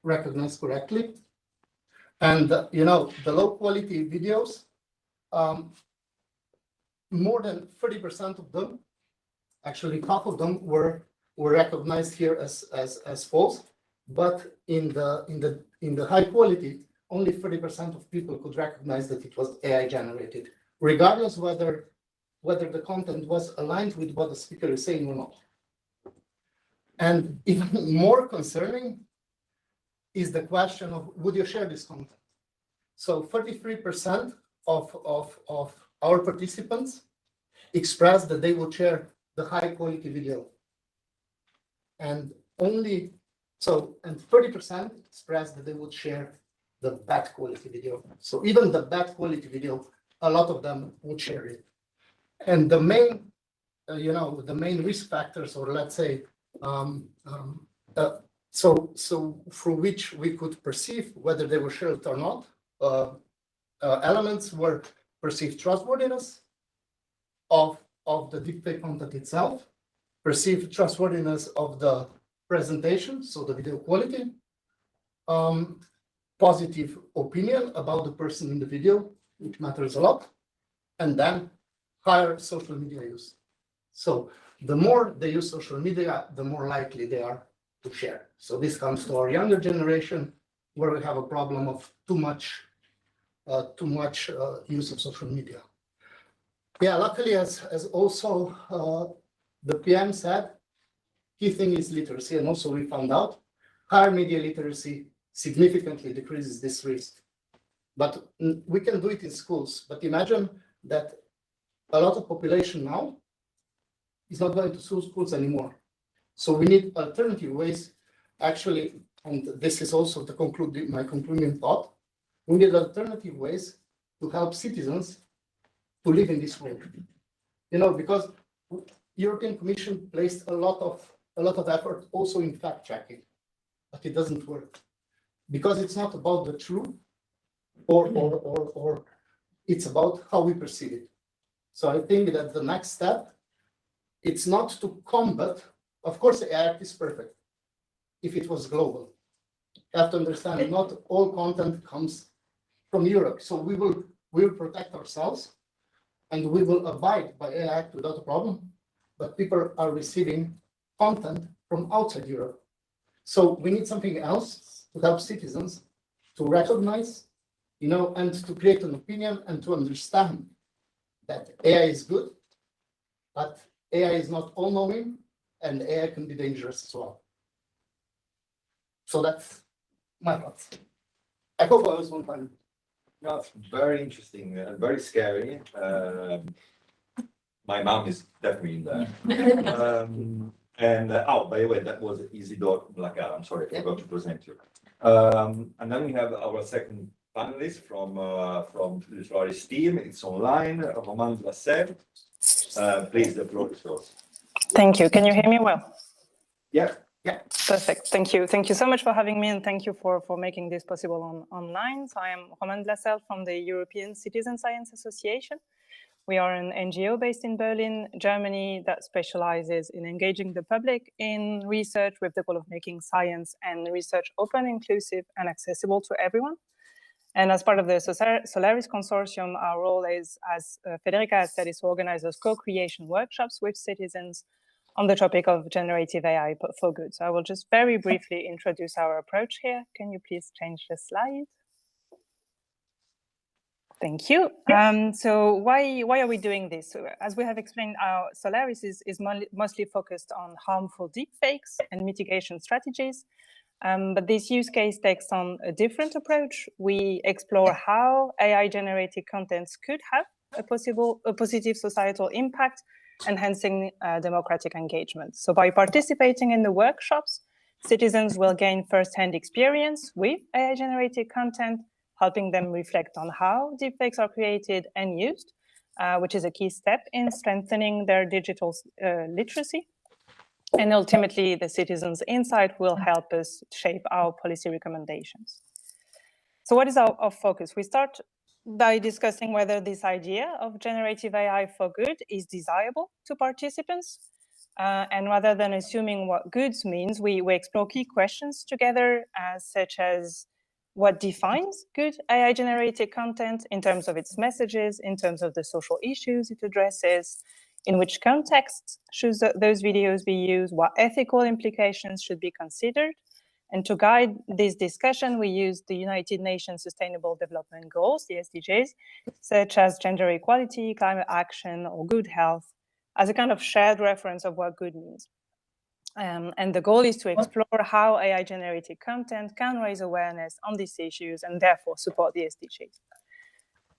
Speaker 6: recognized correctly. And the low quality videos, more than 30% of them, actually half of them were recognized here as false. But in the high quality, only 30% of people could recognize that it was AI generated, regardless whether the content was aligned with what the speaker is saying or not. And even more concerning is the question of, would you share this content? So 33% of our participants expressed that they would share the high quality video. And 30% expressed that they would share the bad quality video. So even the bad quality video, a lot of them would share it. And the main, the main risk factors, or let's say, so through which we could perceive whether they were shared or not, elements were perceived trustworthiness of the deepfake content itself, perceived trustworthiness of the presentation, so the video quality, positive opinion about the person in the video, which matters a lot, and then higher social media use. So the more they use social media, the more likely they are to share. So this comes to our younger generation, where we have a problem of too much use of social media. Yeah, luckily, as also the PM said, key thing is literacy, and also we found out higher media literacy significantly decreases this risk. But we can do it in schools. But imagine that a lot of population now is not going to schools anymore. So we need alternative ways, actually, and this is also my concluding thought. We need alternative ways to help citizens to live in this world. Because European Commission placed a lot of effort also in fact checking, but it doesn't work because it's not about the truth, or it's about how we perceive it. So I think that the next step, it's not to combat. Of course, AI is perfect if it was global. You have to understand not all content comes from Europe. So we will protect ourselves and we will abide by AI Act without a problem. But people are receiving content from outside Europe. So we need something else to help citizens to recognize, and to create an opinion and to understand that AI is good, but AI is not all-knowing, and AI can be dangerous as well. So that's my thoughts. I hope I was on time.
Speaker 1: No, it's very interesting and very scary. My mom is definitely in there. By the way, that was Isidore Blagar. I'm sorry, I forgot to present you. And then we have our second panelist from the Solaris team. It's online, Roman Lasset. Please, the floor is yours.
Speaker 8: Thank you. Can you hear me well?
Speaker 1: Yeah.
Speaker 8: Perfect. Thank you. Thank you so much for having me, and thank you for making this possible online. So I am Roman Lasset from the European Citizen Science Association. We are an NGO based in Berlin, Germany, that specializes in engaging the public in research with the goal of making science and research open, inclusive, and accessible to everyone. And as part of the Solaris consortium, our role is, as Federica has said, is to organize those co-creation workshops with citizens on the topic of generative AI for good. So I will just very briefly introduce our approach here. Can you please change the slide? Thank you. So why are we doing this? So as we have explained, our Solaris is mostly focused on harmful deepfakes and mitigation strategies. But this use case takes on a different approach. We explore how AI-generated contents could have a positive societal impact, enhancing democratic engagement. So by participating in the workshops, citizens will gain first-hand experience with AI-generated content, helping them reflect on how deepfakes are created and used, which is a key step in strengthening their digital literacy. And ultimately, the citizens' insight will help us shape our policy recommendations. So what is our focus? We start by discussing whether this idea of generative AI for good is desirable to participants. And rather than assuming what goods means, we explore key questions together, such as what defines good AI-generated content in terms of its messages, in terms of the social issues it addresses, in which contexts should those videos be used, what ethical implications should be considered. And to guide this discussion, we use the United Nations Sustainable Development Goals, the SDGs, such as gender equality, climate action, or good health, as a kind of shared reference of what good means. And the goal is to explore how AI-generated content can raise awareness on these issues and therefore support the SDGs.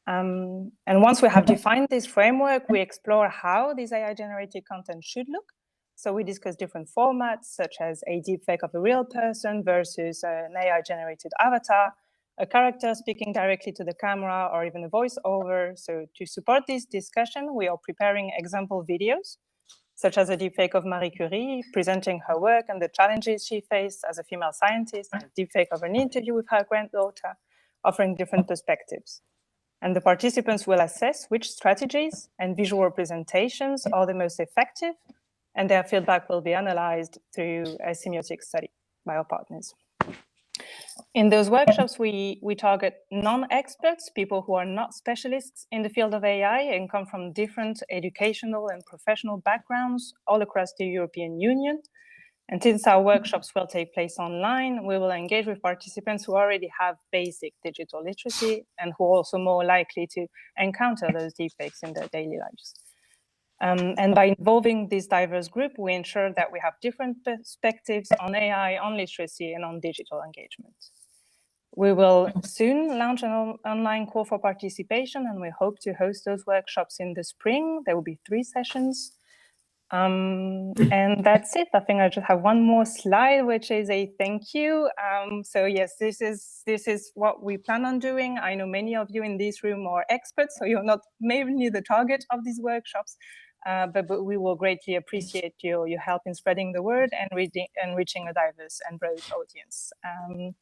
Speaker 8: And once we have defined this framework, we explore how this AI-generated content should look. So we discuss different formats, such as a deepfake of a real person versus an AI-generated avatar, a character speaking directly to the camera, or even a voiceover. So to support this discussion, we are preparing example videos, such as a deepfake of Marie Curie presenting her work and the challenges she faced as a female scientist, and a deepfake of an interview with her granddaughter, offering different perspectives. And the participants will assess which strategies and visual representations are the most effective, and their feedback will be analyzed through a semiotic study by our partners. In those workshops, we target non-experts, people who are not specialists in the field of AI and come from different educational and professional backgrounds all across the European Union. And since our workshops will take place online, we will engage with participants who already have basic digital literacy and who are also more likely to encounter those deepfakes in their daily lives. And by involving this diverse group, we ensure that we have different perspectives on AI, on literacy, and on digital engagement. We will soon launch an online call for participation, and we hope to host those workshops in the spring. There will be 3 sessions. And that's it. I think I just have one more slide, which is a thank you. So yes, this is what we plan on doing. I know many of you in this room are experts, so you're not mainly the target of these workshops, but we will greatly appreciate your help in spreading the word and reaching a diverse and broad audience.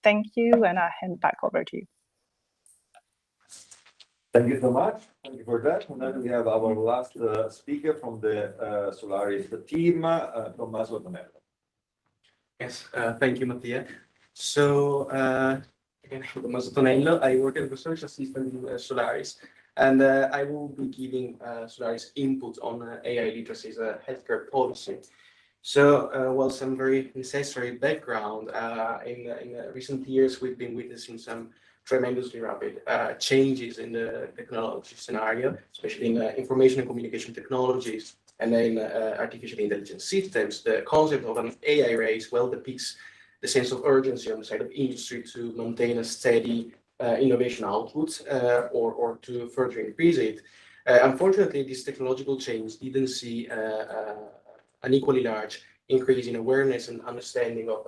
Speaker 8: Thank you, and I hand back over to you.
Speaker 1: Thank you so much. Thank you for that. And then we have our last speaker from the Solaris team, Tommaso Tonello.
Speaker 9: Yes, thank you, Mattia. So, again, I'm Tommaso Tonello. I work as a research assistant in Solaris, and I will be giving Solaris input on AI literacy as a healthcare policy. So, well, some very necessary background. In recent years, we've been witnessing some tremendously rapid changes in the technology scenario, especially in information and communication technologies and in artificial intelligence systems. The concept of an AI race well depicts the sense of urgency on the side of industry to maintain a steady innovation output or to further increase it. Unfortunately, this technological change didn't see an equally large increase in awareness and understanding of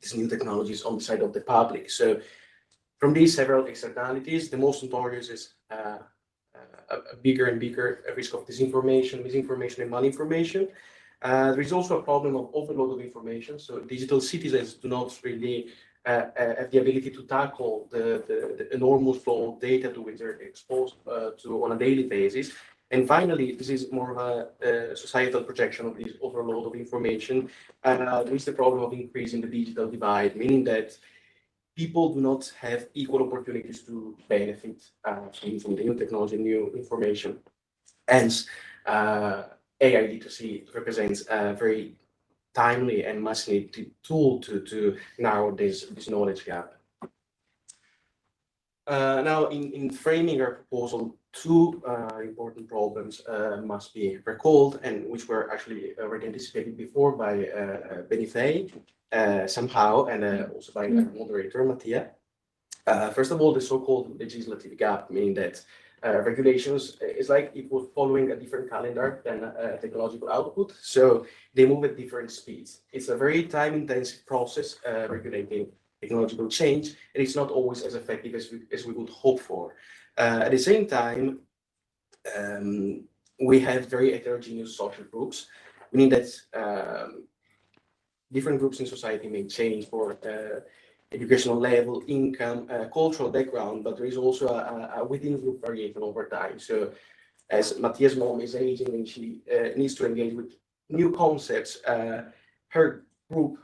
Speaker 9: these new technologies on the side of the public. So, from these several externalities, the most notorious is a bigger and bigger risk of disinformation, misinformation, and malinformation. There is also a problem of overload of information. So digital citizens do not really have the ability to tackle the enormous flow of data to which they're exposed to on a daily basis. And finally, this is more of a societal projection of this overload of information. There is the problem of increasing the digital divide, meaning that people do not have equal opportunities to benefit from the new technology, new information. Hence, AI literacy represents a very timely and much needed tool to narrow this knowledge gap. Now, in framing our proposal, 2 important problems must be recalled, and which were actually already anticipated before by Benifei. Somehow, and also by our moderator, Mattia. First of all, the so-called legislative gap, meaning that regulations is like it was following a different calendar than technological output, so they move at different speeds. It's a very time-intensive process regulating technological change, and it's not always as effective as we would hope for. At the same time, we have very heterogeneous social groups, meaning that different groups in society may change for educational level, income, cultural background, but there is also a within-group variation over time. So as Mattia's mom is aging and she needs to engage with new concepts, her group,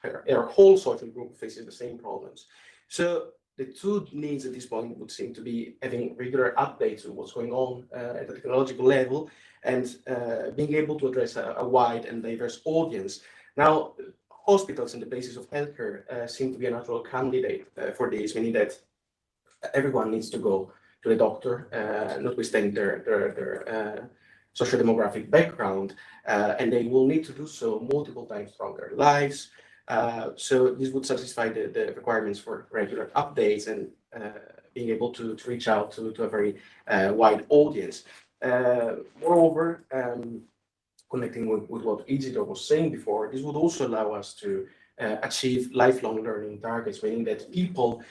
Speaker 9: her whole social group faces the same problems. So the 2 needs at this point would seem to be having regular updates on what's going on at the technological level and being able to address a wide and diverse audience. Now, hospitals and the basis of healthcare seem to be a natural candidate for this, meaning that everyone needs to go to the doctor, notwithstanding their social demographic background, and they will need to do so multiple times throughout their lives. So this would satisfy the requirements for regular updates and being able to reach out to a very wide audience. Moreover, connecting with what Isidro was saying before, this would also allow us to achieve lifelong learning targets, meaning that people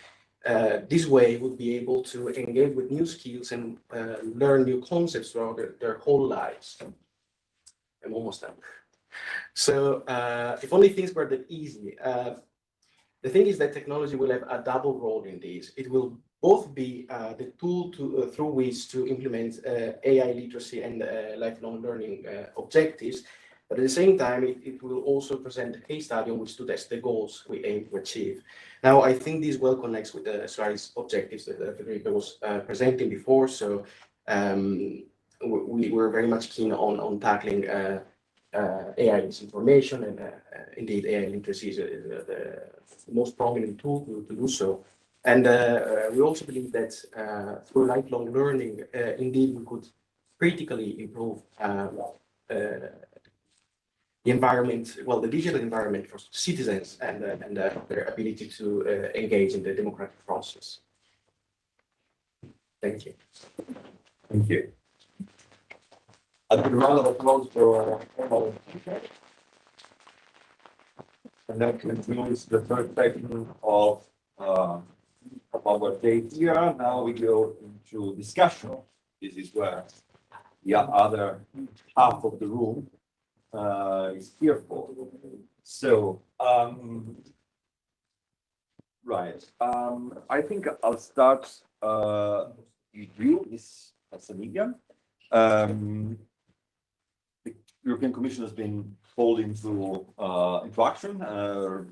Speaker 9: this way would be able to engage with new skills and learn new concepts throughout their whole lives. I'm almost done. So if only things were that easy. The thing is that technology will have a double role in this. It will both be the tool through which to implement AI literacy and lifelong learning objectives, but at the same time, it will also present a case study on which to test the goals we aim to achieve. Now, I think this well connects with the Solaris objectives that Federica was presenting before. So we were very much keen on tackling AI misinformation, and indeed AI literacy is the most prominent tool to do so. And we also believe that through lifelong learning, indeed we could critically improve the environment, well, the digital environment for citizens and their ability to engage in the democratic process. Thank you.
Speaker 1: Thank you. A good round of applause for and that concludes the first section of our day here. Now we go into discussion. This is where the other half of the room is here for. So, right. I think I'll start with you, Ms. Carsaniga. The European Commission has been called into action a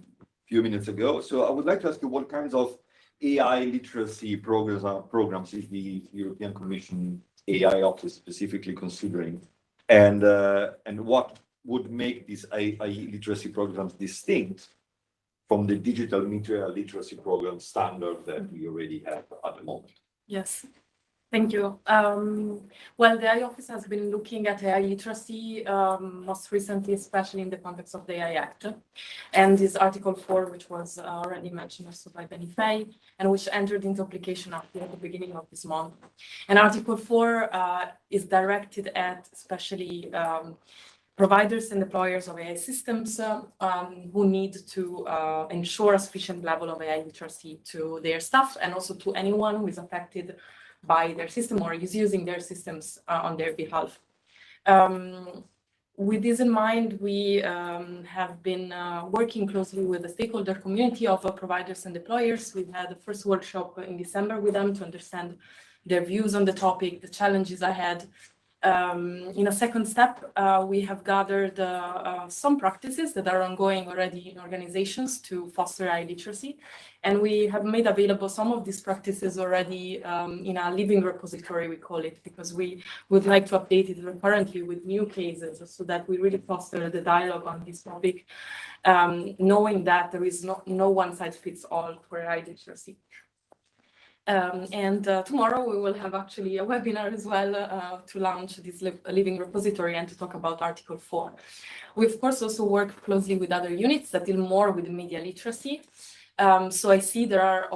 Speaker 1: few minutes ago. So I would like to ask you what kinds of AI literacy programs is the European Commission AI Office specifically considering, and what would make these AI literacy programs distinct from the digital media literacy program standard that we already have at the moment?
Speaker 10: Yes, thank you. Well, the AI Office has been looking at AI literacy most recently, especially in the context of the AI Act, and this Article 4, which was already mentioned also by Benifei, and which entered into application at the beginning of this month. And Article 4 is directed at especially providers and deployers of AI systems who need to ensure a sufficient level of AI literacy to their staff and also to anyone who is affected by their system or is using their systems on their behalf. With this in mind, we have been working closely with the stakeholder community of providers and deployers. We had the first workshop in December with them to understand their views on the topic, the challenges ahead. In a second step, we have gathered some practices that are ongoing already in organizations to foster AI literacy. And we have made available some of these practices already in a living repository, we call it, because we would like to update it recurrently with new cases so that we really foster the dialogue on this topic, knowing that there is no one size fits all for AI literacy. And tomorrow we will have actually a webinar as well to launch this living repository and to talk about Article 4. We, of course, also work closely with other units that deal more with media literacy. So I see there are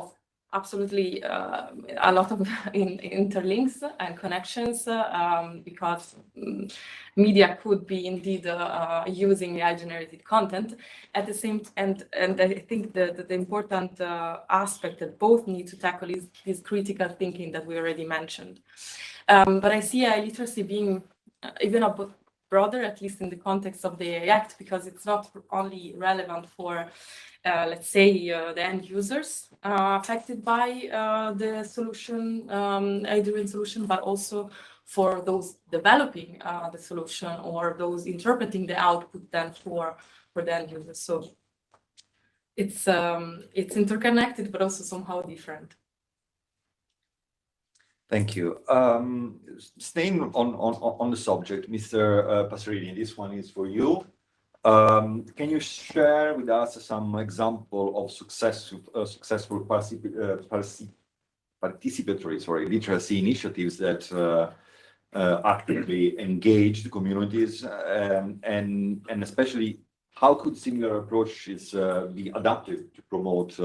Speaker 10: absolutely a lot of interlinks and connections because media could be indeed using AI-generated content. At the same and I think the important aspect that both need to tackle is critical thinking that we already mentioned. But I see AI literacy being even a bit broader, at least in the context of the AI Act, because it's not only relevant for let's say the end users affected by the solution, AI-driven solution, but also for those developing the solution or those interpreting the output then for the end users. So it's interconnected, but also somehow different.
Speaker 1: Thank you. Staying on the subject, Mr. Passerini, this one is for you. Can you share with us some example of successful participatory literacy initiatives that actively engage the communities, and especially how could similar approaches be adapted to promote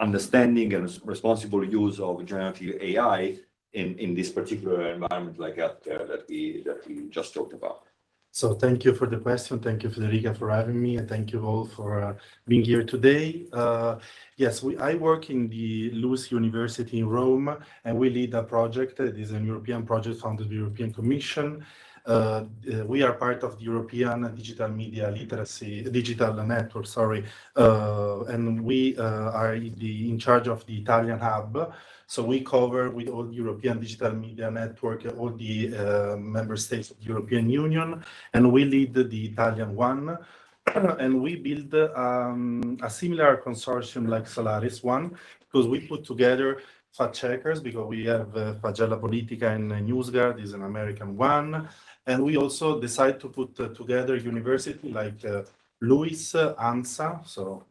Speaker 1: understanding and responsible use of generative AI in this particular environment like that we just talked about?
Speaker 11: So thank you for the question. Thank you, Federica, for having me, and thank you all for being here today. Yes, I work in the Luz University in Rome, and we lead a project. It is a European project funded by the European Commission. We are part of the European Digital Media Literacy, Digital Network, sorry, and we are in charge of the Italian hub. So we cover with all the European Digital Media Network, all the member states of the European Union, and we lead the Italian one. And we build a similar consortium like Solaris one, because we put together fact checkers, because we have Pagella Politica and NewsGuard is an American one. And we also decide to put together university like Luis, ANSA, so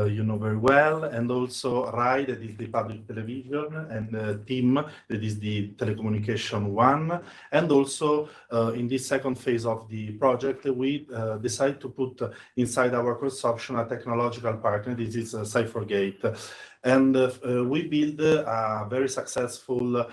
Speaker 11: you know very well, and also RAI, that is the public television, and TIM, that is the telecommunication one. And also in this second phase of the project, we decide to put inside our consortium a technological partner. This is Cyphergate. And we build a very successful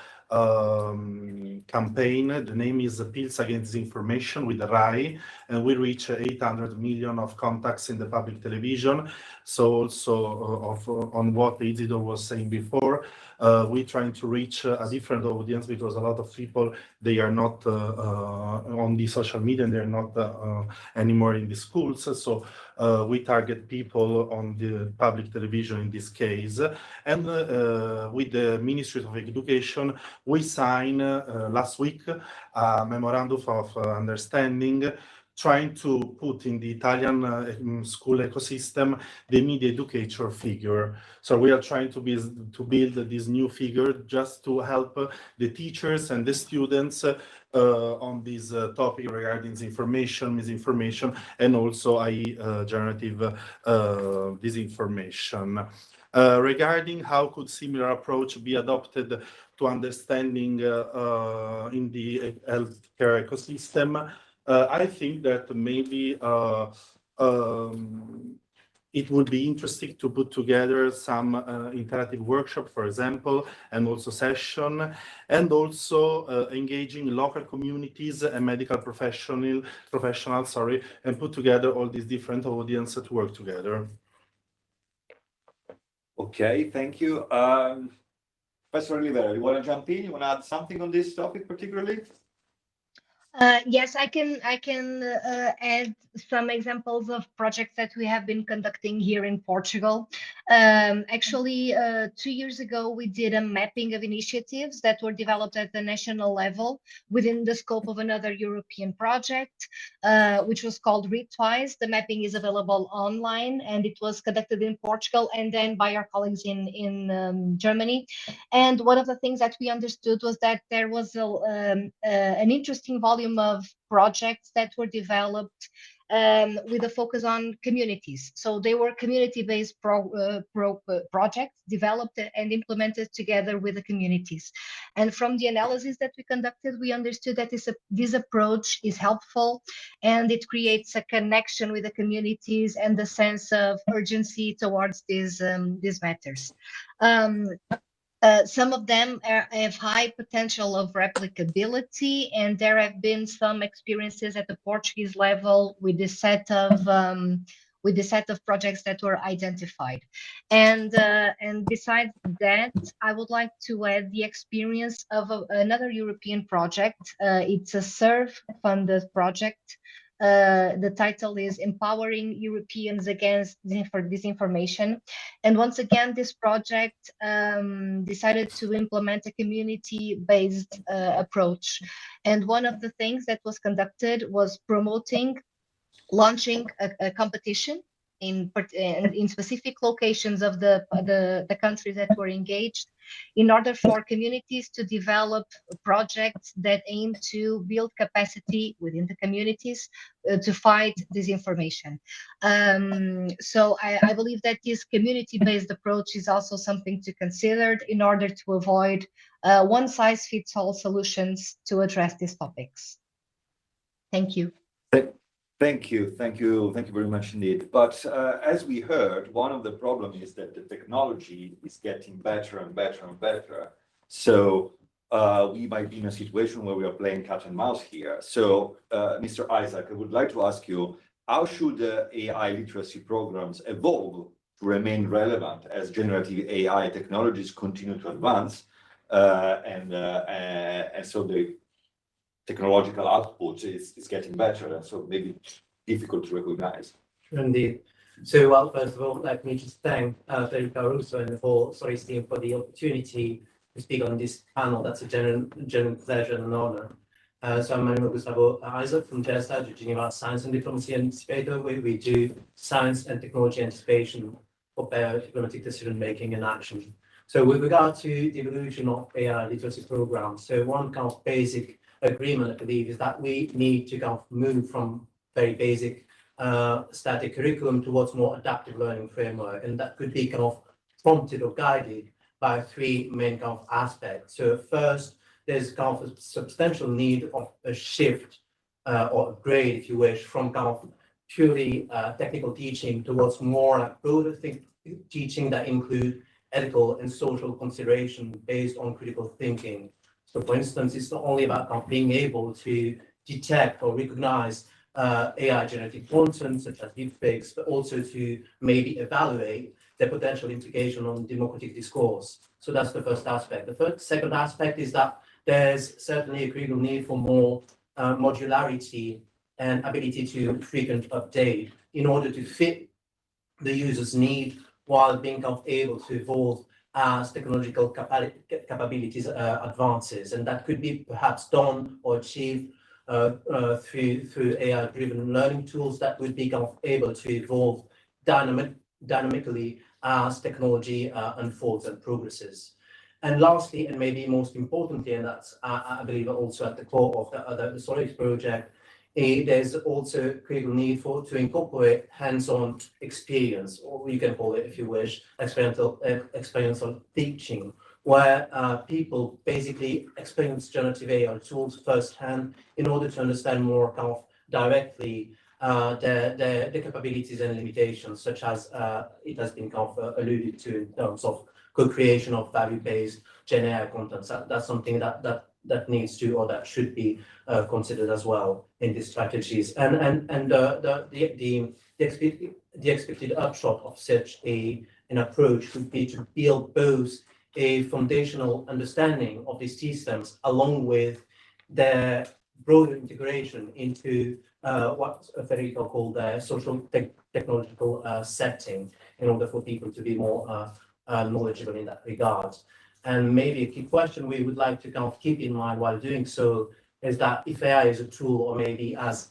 Speaker 11: campaign. The name is Pills Against Disinformation with RAI, and we reach 800 million of contacts in the public television. So also on what Isidore was saying before, we're trying to reach a different audience, because a lot of people, they are not on the social media, and they're not anymore in the schools. So we target people on the public television in this case. And with the Ministry of Education, we signed last week a memorandum of understanding, trying to put in the Italian school ecosystem the media educator figure. So we are trying to build this new figure just to help the teachers and the students on this topic regarding disinformation, misinformation, and also generative disinformation. Regarding how could similar approach be adopted to understanding in the healthcare ecosystem, I think that maybe it would be interesting to put together some interactive workshop, for example, and also session, and also engaging local communities and medical professionals, sorry, and put together all these different audiences to work together.
Speaker 1: Okay, thank you. Professor Oliveira, you want to jump in? You want to add something on this topic particularly?
Speaker 5: Yes, I can add some examples of projects that we have been conducting here in Portugal. Actually, 2 years ago, we did a mapping of initiatives that were developed at the national level within the scope of another European project, which was called Read Twice. The mapping is available online, and it was conducted in Portugal and then by our colleagues in Germany. And one of the things that we understood was that there was an interesting volume of projects that were developed with a focus on communities. So they were community-based projects developed and implemented together with the communities. And from the analysis that we conducted, we understood that this approach is helpful, and it creates a connection with the communities and the sense of urgency towards these matters. Some of them have high potential of replicability, and there have been some experiences at the Portuguese level with the set of projects that were identified. And besides that, I would like to add the experience of another European project. It's a SERV-funded project. The title is Empowering Europeans Against Disinformation. And once again, this project decided to implement a community-based approach. And one of the things that was conducted was launching a competition in specific locations of the countries that were engaged, in order for communities to develop projects that aim to build capacity within the communities to fight disinformation. So I believe that this community-based approach is also something to consider in order to avoid one-size-fits-all solutions to address these topics. Thank you.
Speaker 1: Thank you very much indeed. But as we heard, one of the problems is that the technology is getting better and better and better. So we might be in a situation where we are playing cat and mouse here. So, Mr. Isaac, I would like to ask you, how should AI literacy programs evolve to remain relevant as generative AI technologies continue to advance, and so the technological output is getting better, and so maybe difficult to recognize.
Speaker 12: Indeed. So, well, first of all, let me just thank Federica, Russo, and the whole Solaris team for the opportunity to speak on this panel. That's a genuine pleasure and an honor. So I'm Manuel Isaac from GESDA, Geneva Science and Diplomacy Anticipator, where we do science and technology anticipation for better diplomatic decision-making and action. So with regard to the evolution of AI literacy programs, so one kind of basic agreement, I believe, is that we need to kind of move from very basic static curriculum towards more adaptive learning framework, and that could be kind of prompted or guided by three main kind of aspects. So first, there's kind of a substantial need of a shift or upgrade, if you wish, from kind of purely technical teaching towards more like broader teaching that include ethical and social consideration based on critical thinking. So for instance, it's not only about kind of being able to detect or recognize AI generated content such as deepfakes, but also to maybe evaluate the potential implication on democratic discourse. So that's the first aspect. The second aspect is that there's certainly a critical need for more modularity and ability to frequent update in order to fit the user's need while being kind of able to evolve as technological capabilities advances. And that could be perhaps done or achieved through AI-driven learning tools that would be kind of able to evolve dynamically as technology unfolds and progresses. And lastly, and maybe most importantly, and that's I believe also at the core of the Solaris project, there's also a critical need to incorporate hands-on experience, or you can call it, if you wish, experiential teaching, where people basically experience generative AI tools firsthand in order to understand more kind of directly the capabilities and limitations, such as it has been kind of alluded to in terms of co-creation of value-based Gen AI content. That's something that needs to, or that should be considered as well in these strategies. And the expected upshot of such an approach would be to build both a foundational understanding of these systems along with their broader integration into what Federica called the social technological setting, in order for people to be more knowledgeable in that regard. And maybe a key question we would like to kind of keep in mind while doing so is that if AI is a tool, or maybe as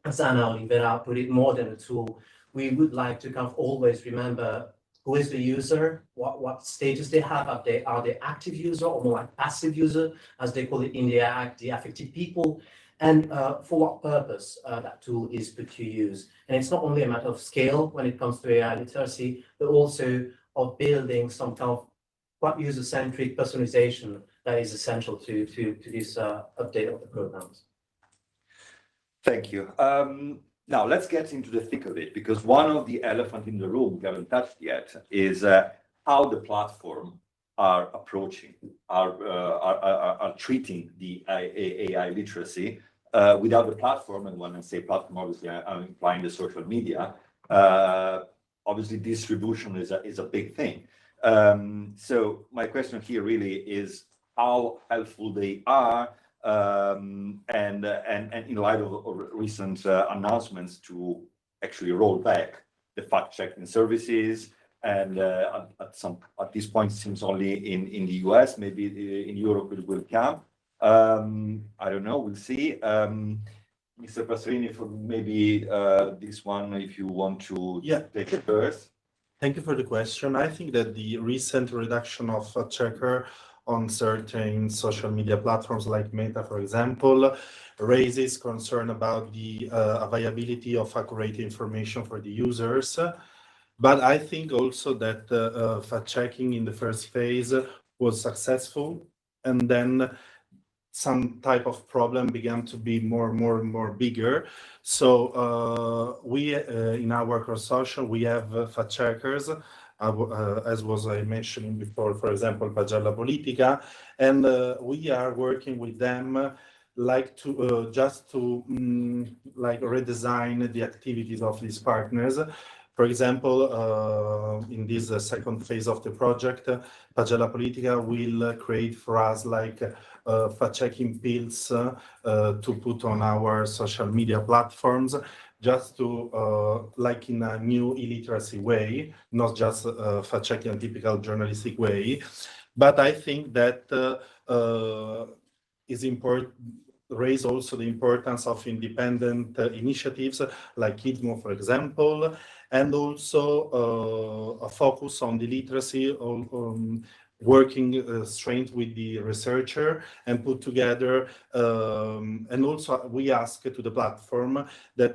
Speaker 12: Anna Oliveira put it, more than a tool, we would like to kind of always remember who is the user, what stages they have. Are they active user or more like passive user, as they call it in the Act, the affected people, and for what purpose that tool is put to use. And it's not only a matter of scale when it comes to AI literacy, but also of building some kind of quite user-centric personalization that is essential to this update of the programs.
Speaker 1: Thank you. Now let's get into the thick of it, because one of the elephant in the room we haven't touched yet is how the platform are approaching, are treating the AI literacy without the platform. And when I say platform, obviously I'm implying the social media. Obviously, distribution is a big thing. So my question here really is how helpful they are, and in light of recent announcements to actually roll back the fact-checking services, and at this point it seems only in the US, maybe in Europe it will come. I don't know, we'll see. Mr. Passerini, for maybe this one, if you want to take it first.
Speaker 11: Thank you for the question. I think that the recent reduction of checker on certain social media platforms like Meta, for example, raises concern about the availability of accurate information for the users. But I think also that fact-checking in the first phase was successful, and then some type of problem began to be more bigger. So we in our consortium, we have fact checkers as was I mentioning before, for example, Pagella Politica, and we are working with them like to just to like redesign the activities of these partners. For example, in this second phase of the project, Pagella Politica will create for us like fact-checking pills to put on our social media platforms, just to like in a new illiteracy way, not just fact-checking a typical journalistic way. But I think that is important, raise also the importance of independent initiatives like IDMO, for example, and also a focus on the literacy, working straight with the researcher and put together, and also we ask to the platform that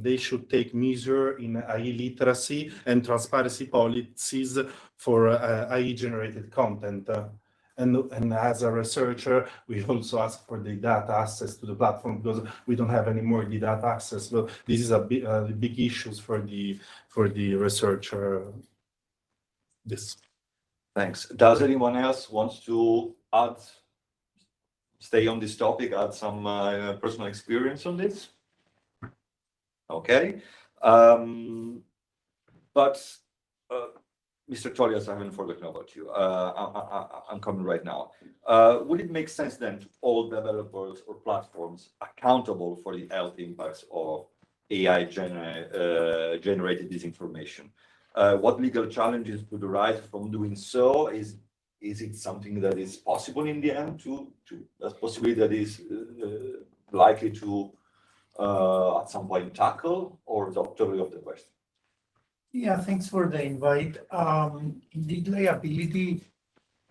Speaker 11: they should take measure in AI literacy and transparency policies for AI generated content. And as a researcher, we also ask for the data access to the platform because we don't have any more the data access. But this is a big issues for the researcher. This.
Speaker 1: Thanks. Does anyone else wants to add, stay on this topic, add some personal experience on this? Okay. But Mr. Tolias, I haven't forgotten about you. I'm coming right now. Would it make sense then to hold developers or platforms accountable for the health impacts of AI generated disinformation? What legal challenges could arise from doing so? Is it something that is possible in the end that's possibility that is likely to at some point tackle, or is that totally off the question?
Speaker 13: Yeah, thanks for the invite. Indeed, liability,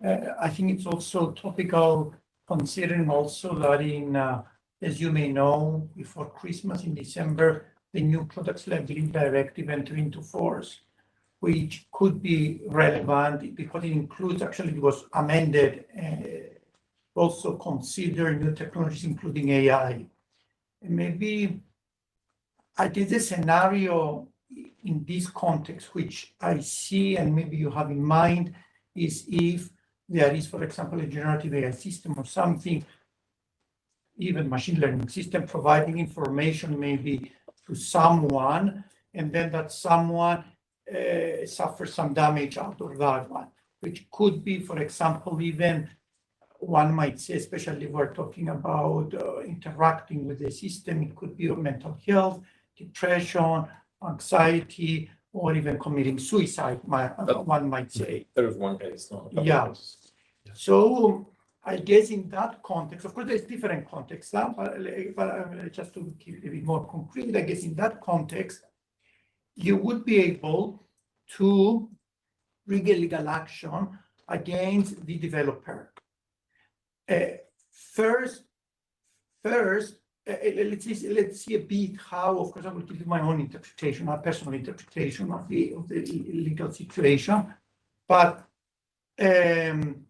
Speaker 13: I think it's also topical, considering also that in, as you may know, before Christmas in December, the new Products Liability Directive entered into force, which could be relevant because it includes, actually it was amended, also consider new technologies, including AI. And maybe I did a scenario in this context, which I see and maybe you have in mind, is if there is, for example, a generative AI system or something, even machine learning system providing information maybe to someone, and then that someone suffers some damage out of that one, which could be, for example, even one might say, especially if we're talking about interacting with the system, it could be mental health, depression, anxiety, or even committing suicide, one might say.
Speaker 2: There is one case. No,
Speaker 13: yeah. So I guess in that context, of course, there's different contexts, but just to keep it a bit more concrete, I guess in that context, you would be able to bring a legal action against the developer. First, let's see a bit how, of course, I will give you my own interpretation, my personal interpretation of the legal situation. But in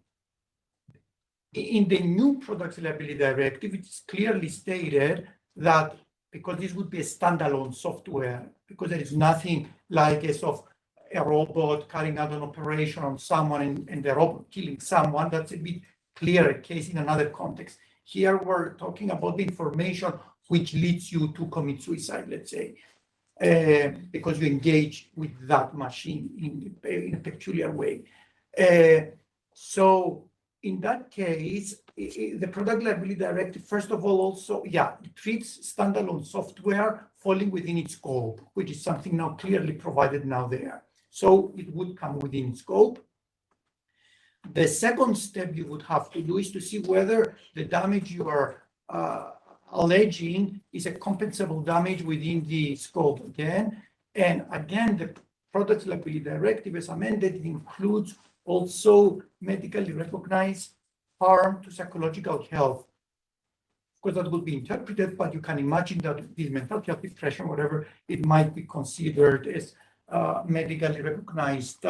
Speaker 13: the new Products Liability Directive, it's clearly stated that because this would be a standalone software, because there is nothing like a robot carrying out an operation on someone and the robot killing someone, that's a bit clearer case in another context. Here we're talking about the information which leads you to commit suicide, let's say, because you engage with that machine in a peculiar way. So in that case, the Product Liability Directive, first of all, also, yeah, it treats standalone software falling within its scope, which is something now clearly provided now there. So it would come within scope. The second step you would have to do is to see whether the damage you are alleging is a compensable damage within the scope again. And again, the Product Liability Directive, as amended, includes also medically recognized harm to psychological health. Of course, that would be interpreted, but you can imagine that this mental health, depression, whatever, it might be considered as medically recognized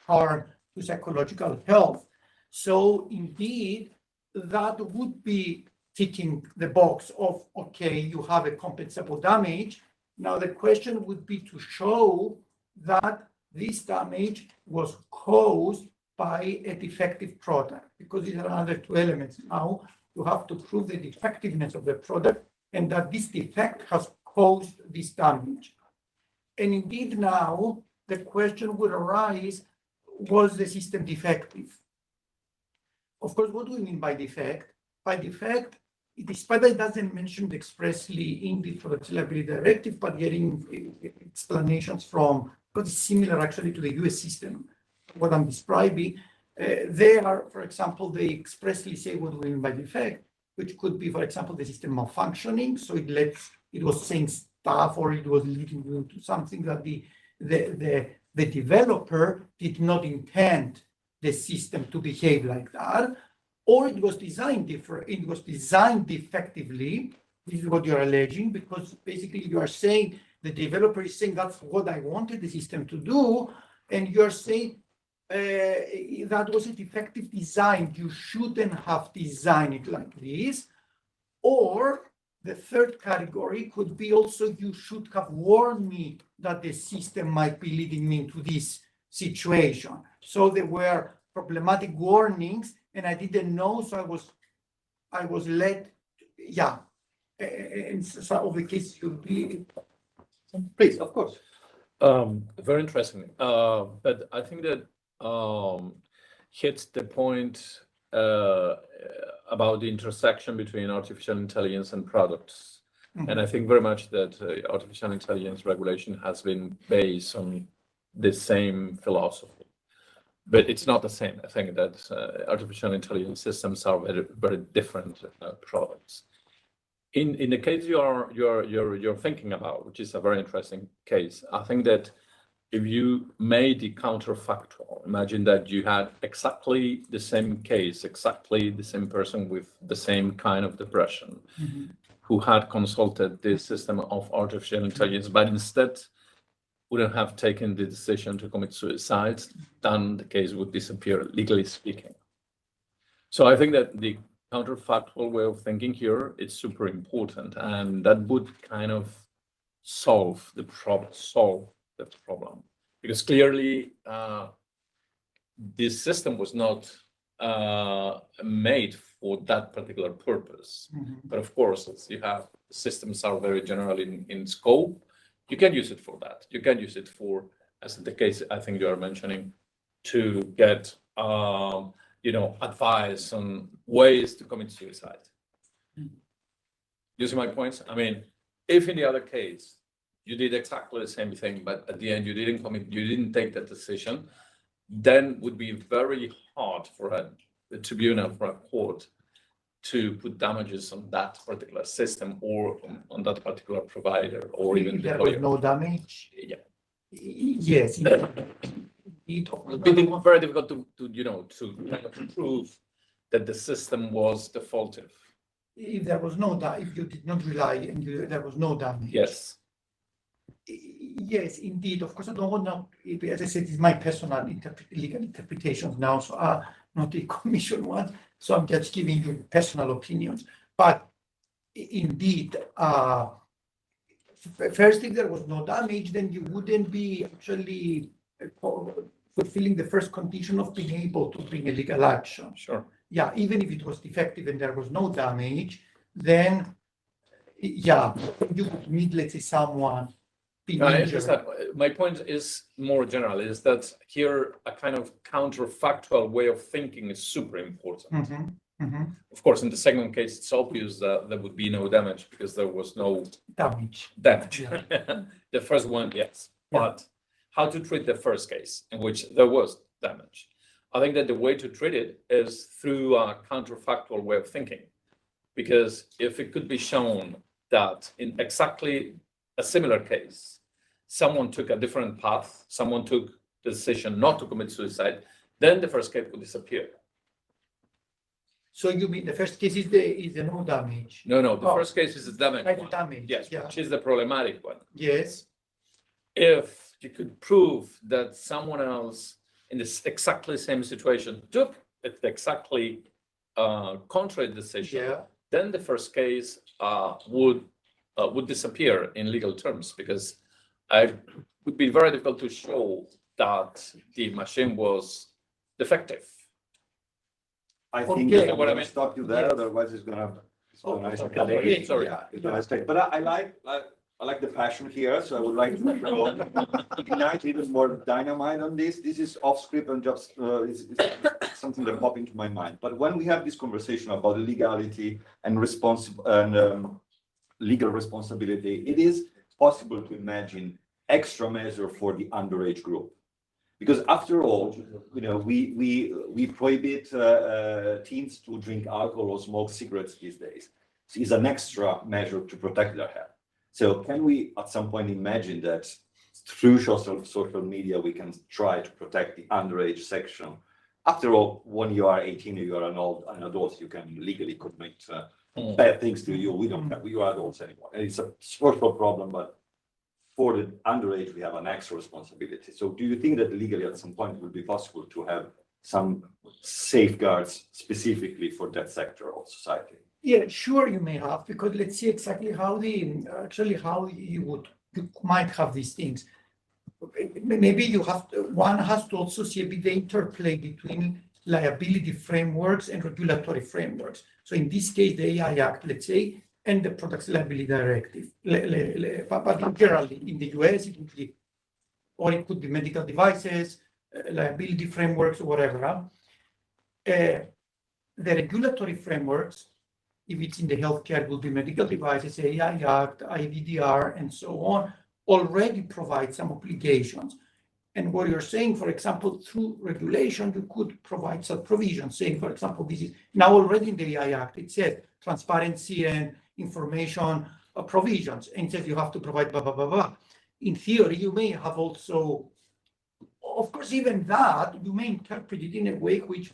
Speaker 13: harm to psychological health. So indeed, that would be ticking the box of, okay, you have a compensable damage. Now the question would be to show that this damage was caused by a defective product, because these are another two elements. Now you have to prove the defectiveness of the product and that this defect has caused this damage. And indeed now the question would arise, was the system defective? Of course, what do we mean by defect? By defect, despite that it doesn't mention expressly in the product liability directive, but getting explanations from, because it's similar actually to the US system, what I'm describing, they are, for example, they expressly say what we mean by defect, which could be, for example, the system malfunctioning. So it was saying stuff, or it was leading you to something that the developer did not intend the system to behave like that, or it was designed different, it was designed defectively. This is what you're alleging, because basically you are saying the developer is saying that's what I wanted the system to do, and you're saying that was a defective design. You shouldn't have designed it like this. Or the third category could be also, you should have warned me that the system might be leading me into this situation. So there were problematic warnings and I didn't know, so I was led, yeah. And some of the cases could be.
Speaker 1: Please, of course.
Speaker 14: Very interesting. But I think that hits the point about the intersection between artificial intelligence and products. Mm-hmm. And I think very much that artificial intelligence regulation has been based on the same philosophy. But it's not the same. I think that artificial intelligence systems are very, very different products. In the case you're thinking about, which is a very interesting case, I think that if you made the counterfactual, imagine that you had exactly the same case, exactly the same person with the same kind of depression, mm-hmm. who had consulted this system of artificial intelligence, but instead wouldn't have taken the decision to commit suicide, then the case would disappear, legally speaking. So I think that the counterfactual way of thinking here is super important, and that would kind of solve the problem, because clearly this system was not made for that particular purpose. Mm-hmm. But of course, as you have systems are very general in scope, you can use it for that. You can use it for, as in the case I think you are mentioning, to get advice on ways to commit suicide. Mm-hmm. You see my points? I mean, if in the other case you did exactly the same thing, but at the end you didn't take that decision, then it would be very hard for the tribunal, for a court, to put damages on that particular system or on that particular provider, or even
Speaker 13: there was no damage.
Speaker 14: Yeah.
Speaker 13: Yes.
Speaker 14: It would be very difficult to kind of prove that the system was defaultive.
Speaker 13: If there was no if you did not rely and there was no damage.
Speaker 14: Yes.
Speaker 13: Yes, indeed. Of course, I don't want to, as I said, it's my personal legal interpretations now, so not the commission one. So I'm just giving you personal opinions. But indeed, first, if there was no damage, then you wouldn't be actually fulfilling the first condition of being able to bring a legal action.
Speaker 14: Sure.
Speaker 13: Yeah, even if it was defective and there was no damage, then, yeah, you would meet, let's say, someone.
Speaker 14: My point is more general, is that here a kind of counterfactual way of thinking is super important.
Speaker 13: Mm-hmm. Mm-hmm.
Speaker 14: Of course, in the second case, it's obvious that there would be no damage because there was no
Speaker 13: damage.
Speaker 14: Yeah. The first one, yes. Yeah. But how to treat the first case in which there was damage? I think that the way to treat it is through a counterfactual way of thinking. Because if it could be shown that in exactly a similar case, someone took a different path, someone took the decision not to commit suicide, then the first case would disappear.
Speaker 13: So you mean the first case is the no damage?
Speaker 14: No, the first case is the damage one.
Speaker 13: Damage.
Speaker 14: Yes,
Speaker 13: yeah.
Speaker 14: Which is the problematic one.
Speaker 13: Yes.
Speaker 14: If you could prove that someone else in this exactly same situation took it exactly contrary decision, then the first case would disappear in legal terms, because it would be very difficult to show that the machine was defective.
Speaker 1: I think
Speaker 14: Okay.
Speaker 1: I'm
Speaker 14: What I
Speaker 1: gonna
Speaker 14: mean-
Speaker 1: stop you there,
Speaker 12: Yes.
Speaker 1: otherwise it's gonna.
Speaker 12: okay.
Speaker 14: Sorry.
Speaker 1: Yeah, it's gonna stay. But I like the passion here, so I would like to ignite even more dynamite on this. This is off script and just is something that popped into my mind. But when we have this conversation about legality and legal responsibility, it is possible to imagine extra measure for the underage group. Because after all, you know, we prohibit teens to drink alcohol or smoke cigarettes these days. So it's an extra measure to protect their health. So can we at some point imagine that through social media, we can try to protect the underage section? After all, when you are 18 or you are an adult, you can legally commit bad things to you. We don't have, we are adults anymore. And it's a social problem, but for the underage, we have an extra responsibility. So do you think that legally at some point it will be possible to have some safeguards specifically for that sector of society?
Speaker 13: Yeah, sure, you may have, because let's see exactly how how you might have these things. Maybe one has to also see a bit the interplay between liability frameworks and regulatory frameworks. So in this case, the AI Act, let's say, and the Products Liability Directive. But generally, in the US, it would be, or it could be medical devices, liability frameworks, or whatever. The regulatory frameworks, if it's in the healthcare, will be medical devices, AI Act, IVDR, and so on, already provide some obligations. And what you're saying, for example, through regulation, you could provide some provisions, saying, for example, this is now already in the AI Act, it says transparency and information provisions, and it says you have to provide blah, blah, blah, blah. In theory, you may have also, of course, even that, you may interpret it in a way which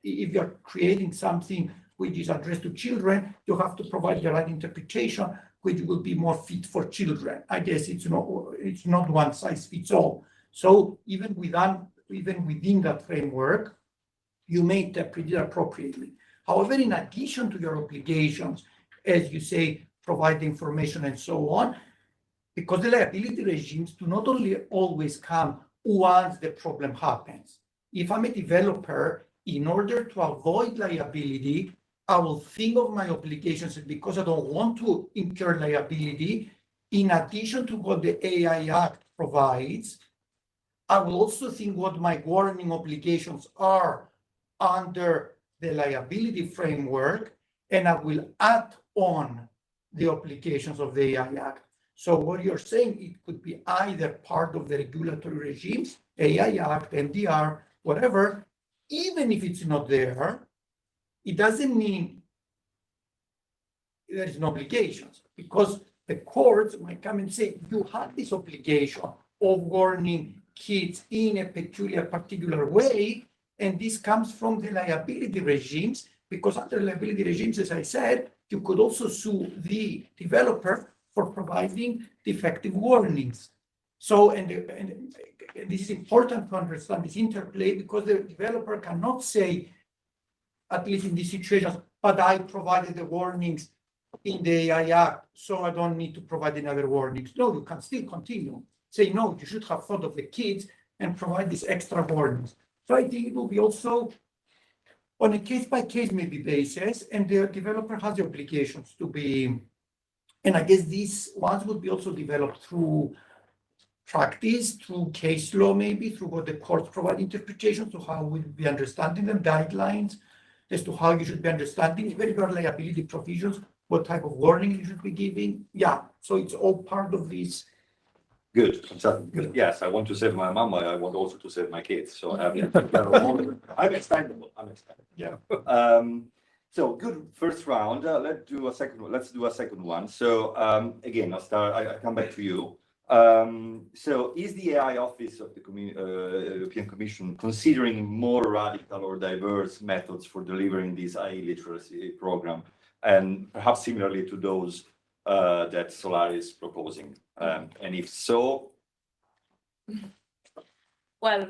Speaker 13: if you're creating something which is addressed to children, you have to provide the right interpretation, which will be more fit for children. I guess it's not one size fits all. So even within that framework, you may interpret it appropriately. However, in addition to your obligations, as you say, provide the information and so on, because the liability regimes do not only always come once the problem happens. If I'm a developer, in order to avoid liability, I will think of my obligations, and because I don't want to incur liability, in addition to what the AI Act provides, I will also think what my warning obligations are under the liability framework, and I will add on the obligations of the AI Act. So what you're saying, it could be either part of the regulatory regimes, AI Act, MDR, whatever. Even if it's not there, it doesn't mean there is no obligations, because the courts might come and say, you have this obligation of warning kids in a particular way, and this comes from the liability regimes, because under liability regimes, as I said, you could also sue the developer for providing defective warnings. So, and this is important to understand this interplay, because the developer cannot say, at least in this situation, but I provided the warnings in the AI Act, so I don't need to provide any other warnings. No, you can still continue. Say, no, you should have thought of the kids and provide these extra warnings. So I think it will be also on a case-by-case maybe basis, and the developer has the obligations to be, and I guess these ones would be also developed through practice, through case law, maybe through what the courts provide interpretations to how we'll be understanding them, guidelines as to how you should be understanding, even if you are liability provisions, what type of warning you should be giving. Yeah, so it's all part of this.
Speaker 1: Good, fantastic. Yes, I want to save my mom, I want also to save my kids, so I'm expendable,
Speaker 13: Yeah.
Speaker 1: So good first round, let's do a second one. So again, I come back to you. So is the AI Office of the European Commission considering more radical or diverse methods for delivering this AI literacy program, and perhaps similarly to those that Solaris is proposing? And if so?
Speaker 10: Well,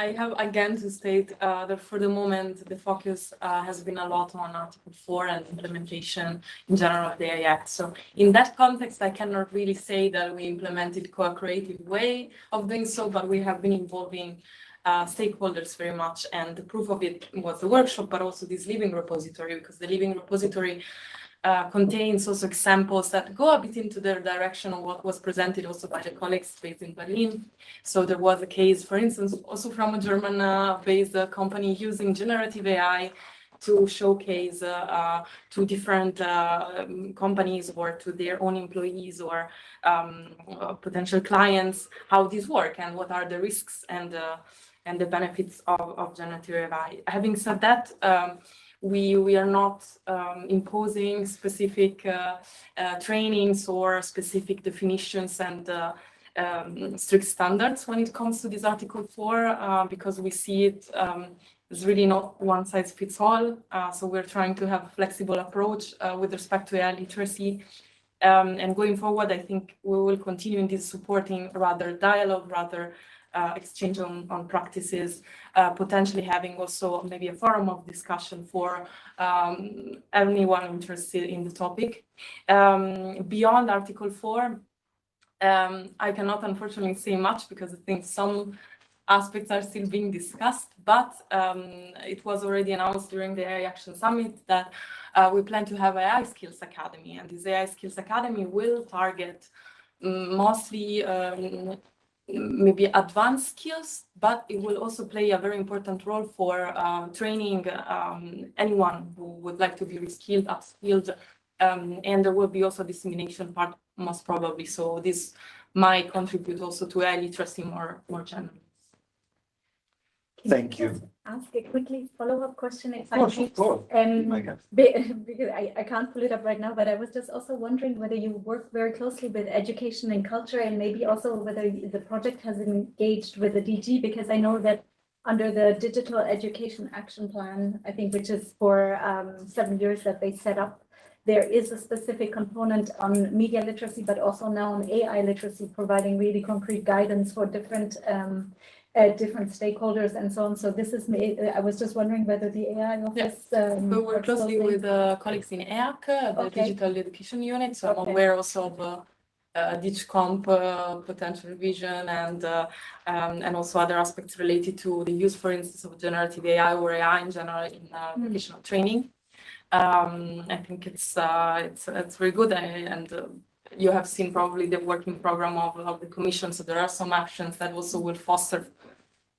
Speaker 10: I have again to state that for the moment, the focus has been a lot on Article 4 and implementation in general of the AI Act. So in that context, I cannot really say that we implemented a creative way of doing so, but we have been involving stakeholders very much. And the proof of it was the workshop, but also this living repository, because the living repository contains also examples that go a bit into the direction of what was presented also by the colleagues based in Berlin. So there was a case, for instance, also from a German-based company using generative AI to showcase to different companies or to their own employees or potential clients how these work and what are the risks and the benefits of generative AI. Having said that, we are not imposing specific trainings or specific definitions and strict standards when it comes to this Article 4, because we see it as really not one size fits all. So we're trying to have a flexible approach with respect to AI literacy. And going forward, I think we will continue in this supporting rather dialogue, rather exchange on practices, potentially having also maybe a forum of discussion for anyone interested in the topic. Beyond Article 4, I cannot unfortunately say much because I think some aspects are still being discussed, but it was already announced during the AI Action Summit that we plan to have AI Skills Academy, and this AI Skills Academy will target mostly maybe advanced skills, but it will also play a very important role for training anyone who would like to be reskilled, upskilled, and there will be also dissemination part most probably. So this might contribute also to AI literacy more generally.
Speaker 1: Thank you.
Speaker 15: Ask a quickly follow-up question if
Speaker 1: Of course, of course.
Speaker 15: because I can't pull it up right now, but I was just also wondering whether you work very closely with education and culture, and maybe also whether the project has engaged with the DG, because I know that under the Digital Education Action Plan, I think, which is for 7 years that they set up, there is a specific component on media literacy, but also now on AI literacy, providing really concrete guidance for different stakeholders and so on. So this is me. I was just wondering whether the AI office.
Speaker 10: We work closely with colleagues in EAC, the Digital Education Unit. So I'm aware also of DigComp potential revision and also other aspects related to the use, for instance, of generative AI or AI in general in vocational training. I think it's very good, and you have seen probably the working program of the Commission. So there are some actions that also will foster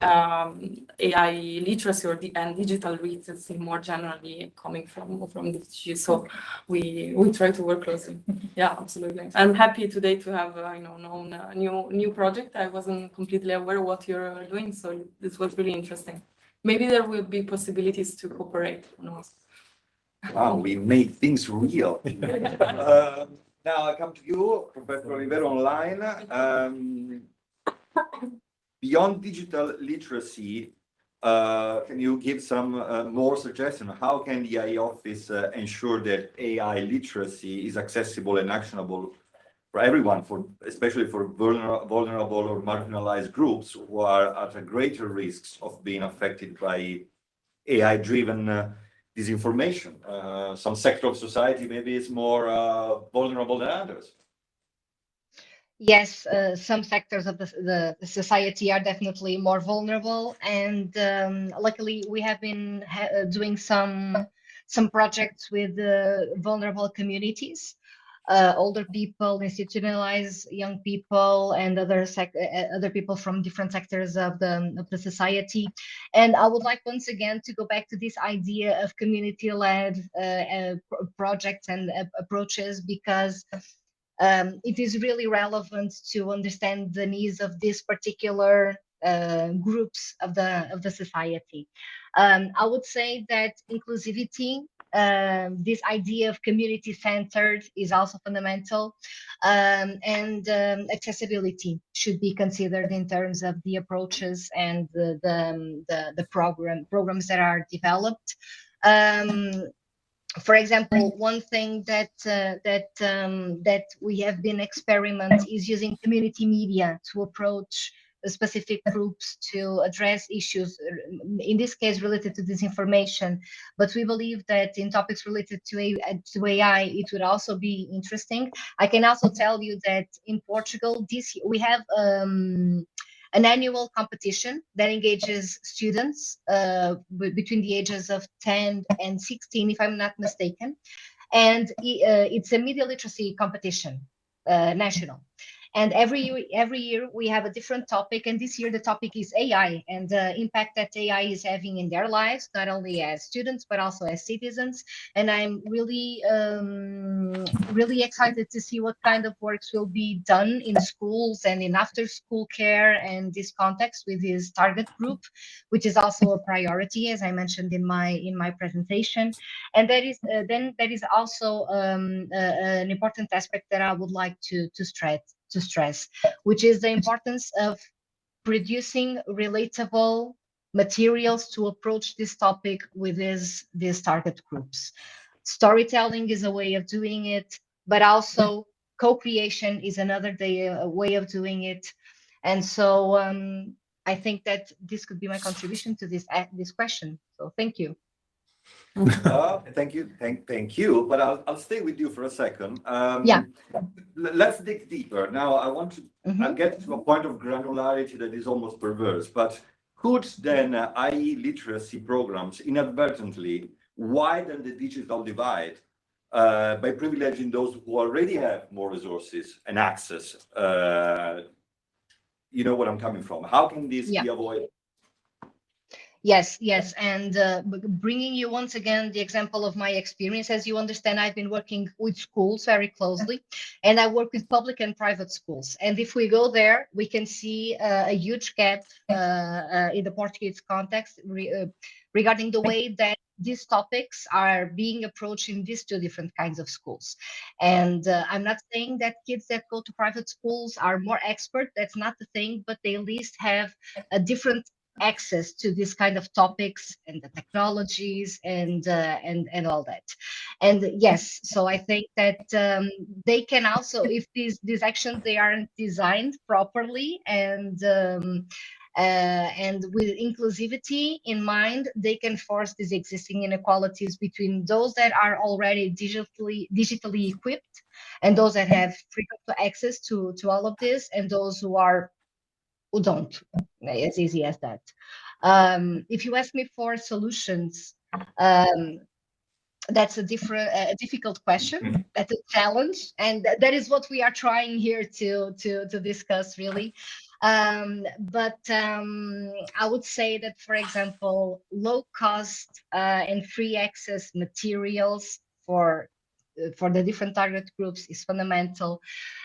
Speaker 10: AI literacy and digital literacy more generally coming from the issue. So we try to work closely. Yeah, absolutely. I'm happy today to have known a new project. I wasn't completely aware of what you're doing, so this was really interesting. Maybe there will be possibilities to cooperate. Who knows?
Speaker 1: Wow, we made things real. Now I come to you, Professor Oliveira, online. Beyond digital literacy, can you give some more suggestion? How can the AI office ensure that AI literacy is accessible and actionable for everyone, especially for vulnerable or marginalized groups who are at a greater risks of being affected by AI-driven disinformation? Some sector of society maybe is more vulnerable than others.
Speaker 5: Yes, some sectors of the society are definitely more vulnerable, and luckily we have been doing some projects with vulnerable communities, older people, institutionalized young people, and other people from different sectors of the society. And I would like once again to go back to this idea of community-led projects and approaches, because it is really relevant to understand the needs of these particular groups of the society. I would say that inclusivity, this idea of community-centered, is also fundamental, and accessibility should be considered in terms of the approaches and the programs that are developed. For example, one thing that we have been experimenting is using community media to approach specific groups to address issues, in this case related to disinformation. But we believe that in topics related to AI, it would also be interesting. I can also tell you that in Portugal, we have an annual competition that engages students between the ages of 10 and 16, if I'm not mistaken. And it's a media literacy competition, national. And every year we have a different topic, and this year the topic is AI and the impact that AI is having in their lives, not only as students but also as citizens. And I'm really really excited to see what kind of works will be done in schools and in after school care and this context with this target group, which is also a priority, as I mentioned in my presentation. And that is then that is also an important aspect that I would like to stress, which is the importance of producing relatable materials to approach this topic with these target groups. Storytelling is a way of doing it, but also co-creation is another way of doing it. And so I think that this could be my contribution to this question. So thank you.
Speaker 1: Thank you. But I'll stay with you for a second.
Speaker 5: Yeah.
Speaker 1: Let's dig deeper. Now, I want to I'll get to a point of granularity that is almost perverse, but could then IE literacy programs inadvertently widen the digital divide by privileging those who already have more resources and access? You know what I'm coming from. How can this be avoided?
Speaker 5: Yes, and bringing you once again the example of my experience. As you understand, I've been working with schools very closely, and I work with public and private schools. And if we go there, we can see a huge gap in the Portuguese context regarding the way that these topics are being approached in these two different kinds of schools. And I'm not saying that kids that go to private schools are more expert. That's not the thing, but they at least have a different access to this kind of topics and the technologies and all that. And yes, so I think that they can also, if these actions they aren't designed properly and with inclusivity in mind, they can force these existing inequalities between those that are already digitally equipped and those that have freedom to access to all of this, and those who don't. As easy as that. If you ask me for solutions, that's a difficult question. That's a challenge, and that is what we are trying here to discuss, really. But I would say that, for example, low cost and free access materials for the different target groups is fundamental.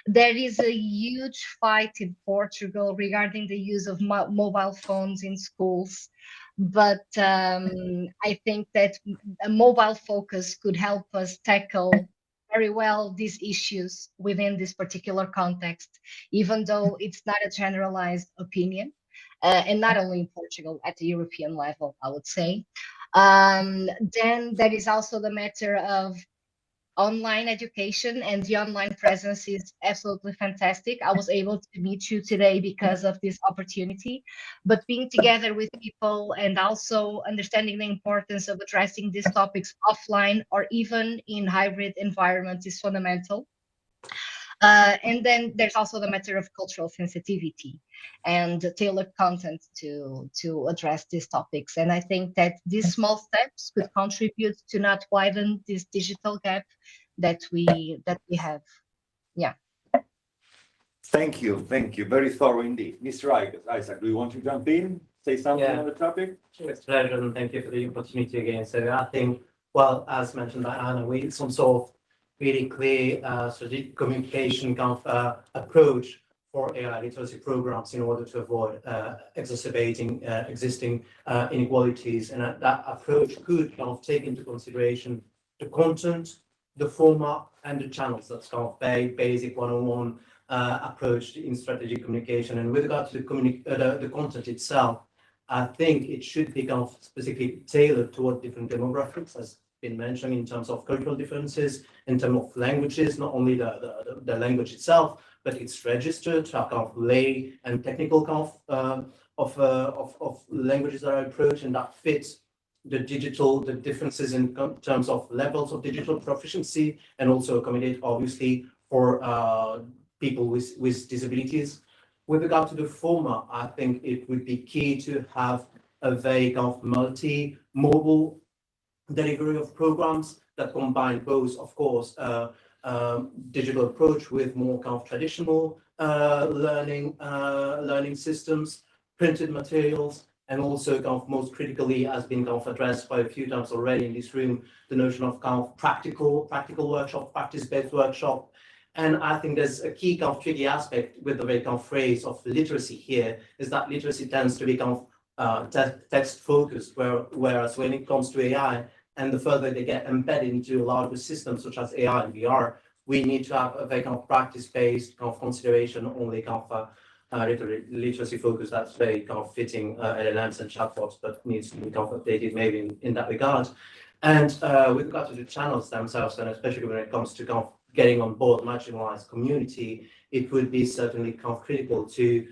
Speaker 5: There is a huge fight in Portugal regarding the use of mobile phones in schools, but I think that a mobile focus could help us tackle very well these issues within this particular context, even though it's not a generalized opinion, and not only in Portugal, at the European level, I would say. Then there is also the matter of online education, and the online presence is absolutely fantastic. I was able to meet you today because of this opportunity, but being together with people and also understanding the importance of addressing these topics offline or even in hybrid environments is fundamental. And then there's also the matter of cultural sensitivity and tailored content to address these topics. And I think that these small steps could contribute to not widen this digital gap that we have.
Speaker 1: Thank you. Very thorough indeed. Mr. Isaac, do you want to jump in, say something on the topic?
Speaker 12: It's a pleasure, and thank you for the opportunity again. So I think, well, as mentioned by Anna, we need some sort of really clear strategic communication kind of approach for AI literacy programs in order to avoid exacerbating existing inequalities. And that approach could kind of take into consideration the content, the format, and the channels. That's kind of very basic one-on-one approach in strategic communication. And with regard to the content itself, I think it should be kind of specifically tailored toward different demographics, as been mentioned, in terms of cultural differences, in terms of languages, not only the language itself, but it's registered to have kind of lay and technical kind of languages that are approached and that fits the differences in terms of levels of digital proficiency, and also accommodate obviously for people with disabilities. With regard to the former, I think it would be key to have a very kind of multi-mobile delivery of programs that combine both, of course, digital approach with more kind of traditional learning systems, printed materials, and also kind of most critically has been kind of addressed by a few times already in this room, the notion of kind of practical workshop, practice-based workshop. And I think there's a key kind of tricky aspect with the very kind of phrase of literacy here, is that literacy tends to be kind of text focused, whereas when it comes to AI, and the further they get embedded into larger systems such as AI and VR, we need to have a very kind of practice-based kind of consideration, only kind of literacy focus that's very kind of fitting LLMs and chatbots, but needs to be kind of updated maybe in that regard. And with regard to the channels themselves, and especially when it comes to kind of getting on board marginalized community, it would be certainly kind of critical to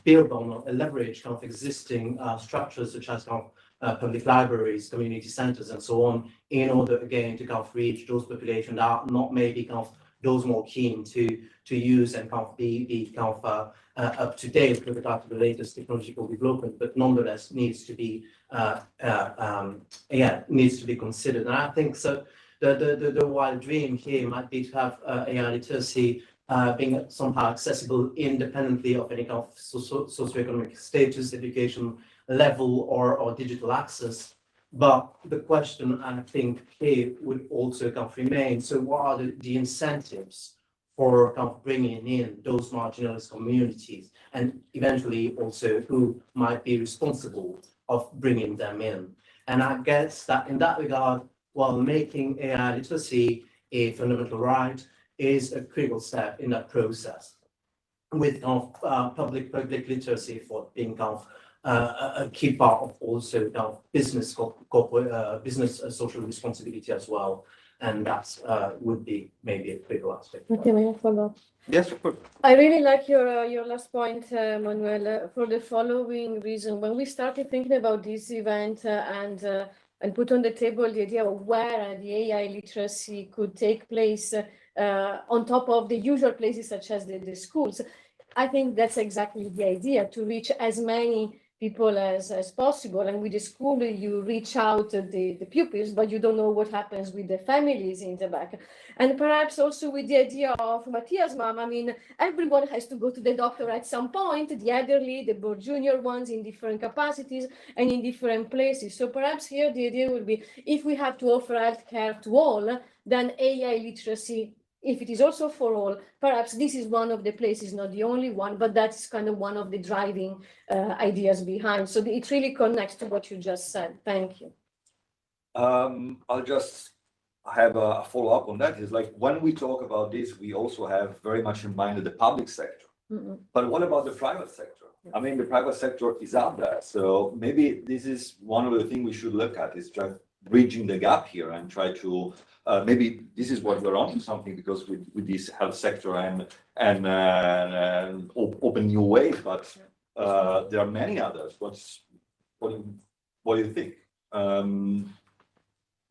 Speaker 12: build on or leverage kind of existing structures such as kind of public libraries, community centers, and so on, in order again to kind of reach those populations that are not maybe kind of those more keen to use and kind of be kind of up to date with regard to the latest technological development, but nonetheless needs to be needs to be considered. And I think so. The wild dream here might be to have AI literacy being somehow accessible independently of any kind of socioeconomic status, education level, or digital access. But the question, I think, here would also kind of remain, so what are the incentives for kind of bringing in those marginalized communities, and eventually also who might be responsible of bringing them in? And I guess that in that regard, while making AI literacy a fundamental right is a critical step in that process, with kind of public literacy for being kind of a key part of also kind of business social responsibility as well, and that would be maybe a critical aspect.
Speaker 4: Okay, may I follow up?
Speaker 1: Yes, of course.
Speaker 4: I really like your last point, Manuel, for the following reason. When we started thinking about this event and put on the table the idea of where the AI literacy could take place on top of the usual places such as the schools, I think that's exactly the idea, to reach as many people as possible. And with the school, you reach out the pupils, but you don't know what happens with the families in the back. And perhaps also with the idea of Mattia's mom, I mean, everyone has to go to the doctor at some point, the elderly, the more junior ones in different capacities and in different places. So perhaps here the idea would be, if we have to offer healthcare to all, then AI literacy, if it is also for all, perhaps this is one of the places, not the only one, but that's kind of one of the driving ideas behind. So it really connects to what you just said. Thank you.
Speaker 1: I'll just have a follow-up on that. Is like, when we talk about this, we also have very much in mind the public sector. But what about the private sector? I mean, the private sector is out there. So maybe this is one of the things we should look at, is try bridging the gap here and try to maybe this is what we're onto something, because with this health sector and open new ways, but there are many others. What do you think?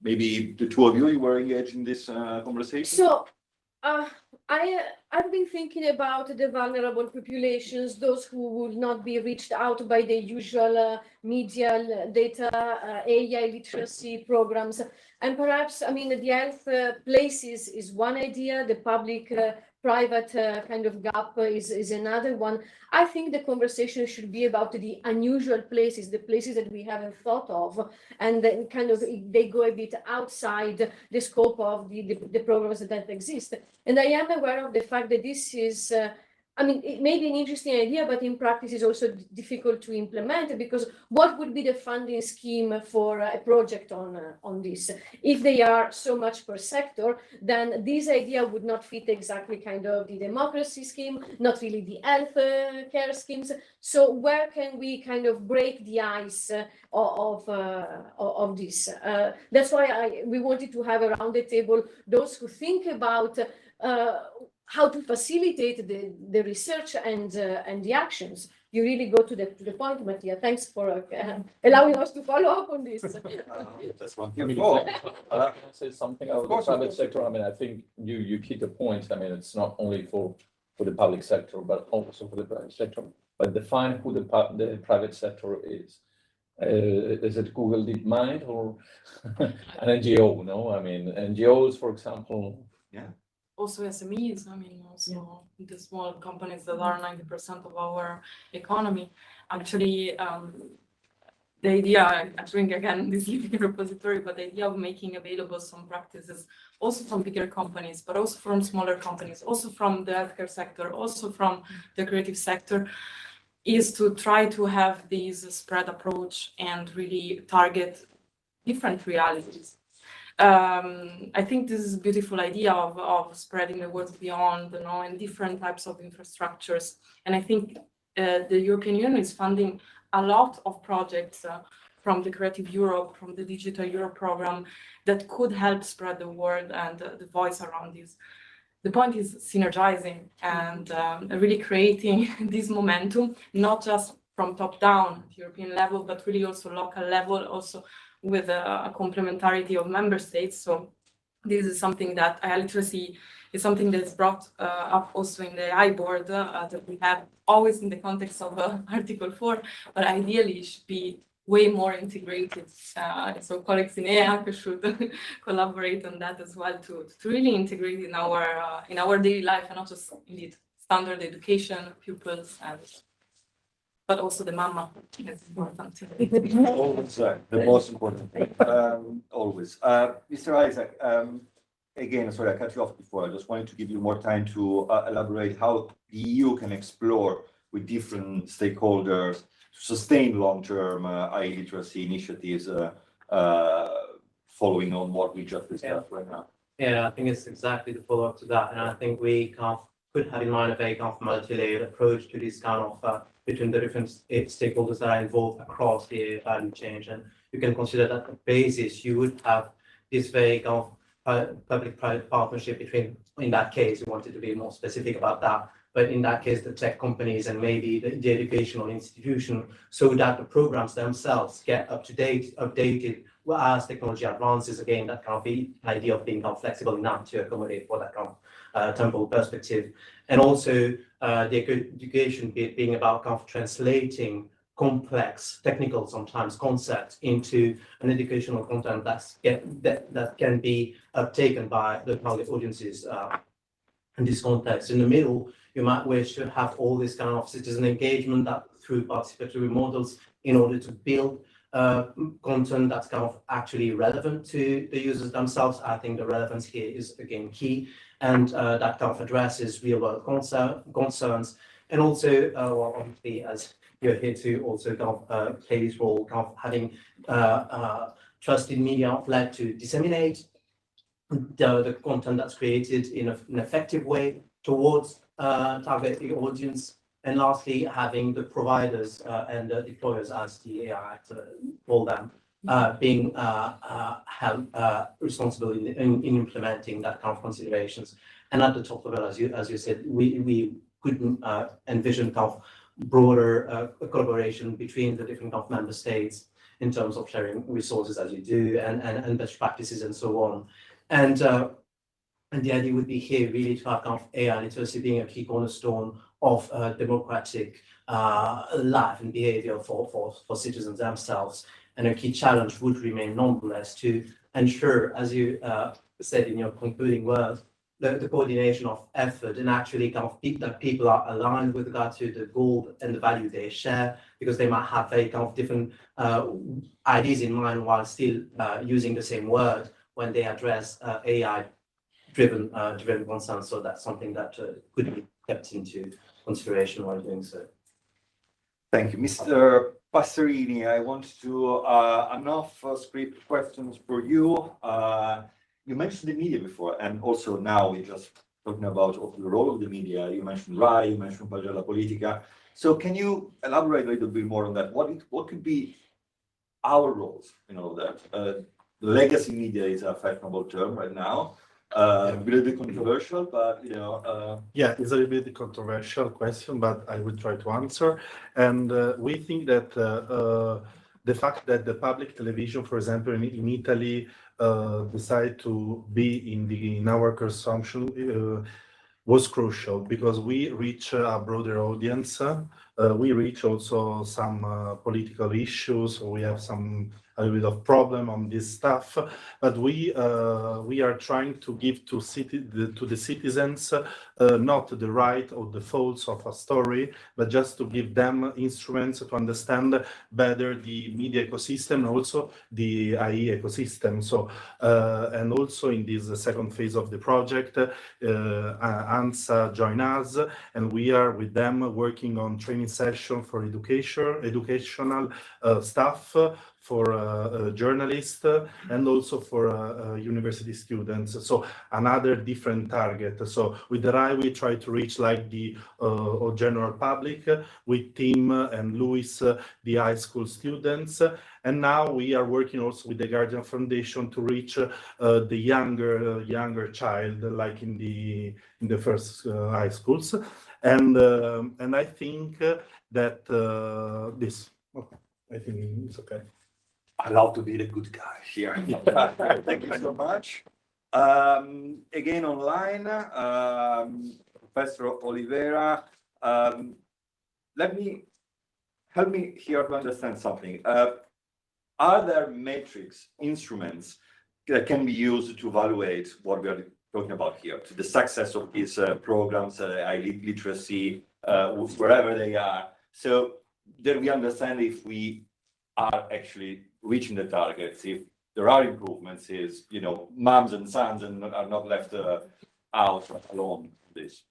Speaker 1: Maybe the two of you were engaged in this conversation.
Speaker 4: So I've been thinking about the vulnerable populations, those who will not be reached out by the usual media data, AI literacy programs. And perhaps, I mean, the health places is one idea, the public private kind of gap is another one. I think the conversation should be about the unusual places, the places that we haven't thought of, and then kind of they go a bit outside the scope of the programs that exist. And I am aware of the fact that this is I mean, it may be an interesting idea, but in practice is also difficult to implement, because what would be the funding scheme for a project on this? If they are so much per sector, then this idea would not fit exactly kind of the democracy scheme, not really the health care schemes. So where can we kind of break the ice of this? That's why we wanted to have around the table those who think about how to facilitate the research and the actions. You really go to the point, Mattia. Thanks for allowing us to follow up on this.
Speaker 1: That's one
Speaker 14: I
Speaker 1: thing.
Speaker 14: mean,
Speaker 1: Oh,
Speaker 14: can I say something about the private sector? I mean, I think you hit the point. I mean, it's not only for the public sector, but also for the private sector. But define who the private sector is. Is it Google DeepMind or an NGO? No, I mean, NGOs, for example. Yeah.
Speaker 10: Also SMEs, I mean, also the small companies that are 90% of our economy. Actually, the idea, I think again, this living repository, but the idea of making available some practices also from bigger companies, but also from smaller companies, also from the healthcare sector, also from the creative sector, is to try to have this spread approach and really target different realities. I think this is a beautiful idea of spreading the word beyond, and different types of infrastructures. And I think the European Union is funding a lot of projects from the Creative Europe, from the Digital Europe program that could help spread the word and the voice around this. The point is synergizing and really creating this momentum, not just from top down at European level, but really also local level, also with a complementarity of member states. So this is something that AI literacy is something that's brought up also in the AI board that we have always in the context of Article 4, but ideally it should be way more integrated. So colleagues in EAC should collaborate on that as well to really integrate in our daily life and not just indeed standard education, pupils, and but also the mama is important.
Speaker 1: Always the most important thing. Always. Mr. Isaac, again, sorry, I cut you off before. I just wanted to give you more time to elaborate how the EU can explore with different stakeholders to sustain long-term AI literacy initiatives following on what we just discussed right now.
Speaker 12: Yeah, I think it's exactly the follow-up to that. And I think we could have in mind a very multi-layered approach to this between the different stakeholders that are involved across the value chain. And you can consider that the basis you would have this very public-private partnership between, in that case, we wanted to be more specific about that, but in that case, the tech companies and maybe the educational institution, so that the programs themselves get updated as technology advances. Again, that idea of being flexible enough to accommodate for that temporal perspective. And also the education bit being about translating complex, technical sometimes concepts into an educational content that can be taken by the target audiences in this context. In the middle, you might wish to have all this citizen engagement that through participatory models in order to build content that's actually relevant to the users themselves. I think the relevance here is again key, and that addresses real world concerns, and also obviously as you're here to also play this role having trusted media outlet to disseminate the content that's created in an effective way towards target audience. And lastly, having the providers and the deployers, as the AI Act call them, being held responsible in implementing that considerations. And at the top of it, as you said, we couldn't envision broader collaboration between the different member states in terms of sharing resources as you do and best practices and so on. And the idea would be here really to have AI literacy being a key cornerstone of democratic life and behavior for citizens themselves. And a key challenge would remain nonetheless to ensure, as you said in your concluding words, the coordination of effort and actually that people are aligned with regard to the goal and the value they share, because they might have very different ideas in mind while still using the same word when they address AI-driven concerns. So that's something that could be kept into consideration while doing so.
Speaker 1: Thank you. Mr. Passerini, I want to enough script questions for you. You mentioned the media before, and also now we're just talking about the role of the media. You mentioned RAI, you mentioned Pagella Politica. So can you elaborate a little bit more on that? What could be our roles in all of that? Legacy media is a fashionable term right now. A little bit controversial, but
Speaker 11: Yeah, it's a little bit controversial question, but I will try to answer. And we think that the fact that the public television, for example, in Italy, decide to be in our consumption was crucial because we reach a broader audience. We reach also some political issues. We have a little bit of problem on this stuff, but we are trying to give to the citizens not the right or the faults of a story, but just to give them instruments to understand better the media ecosystem, also the IE ecosystem. So and also in this second phase of the project, ANSA join us, and we are with them working on training session for educational stuff for journalists and also for university students. So another different target. So with the RAI, we try to reach like the general public, with Tim and Luis, the high school students. And now we are working also with the Guardian Foundation to reach the younger child, like in the first high schools. And I think that this, okay, I think it's okay.
Speaker 1: I love to be the good guy here. Thank you so much. Again, online, Professor Oliveira, help me here to understand something. Are there metrics, instruments that can be used to evaluate what we are talking about here, to the success of these programs, literacy, wherever they are, so that we understand if we are actually reaching the targets, if there are improvements, is, moms and sons and are not left out alone in this.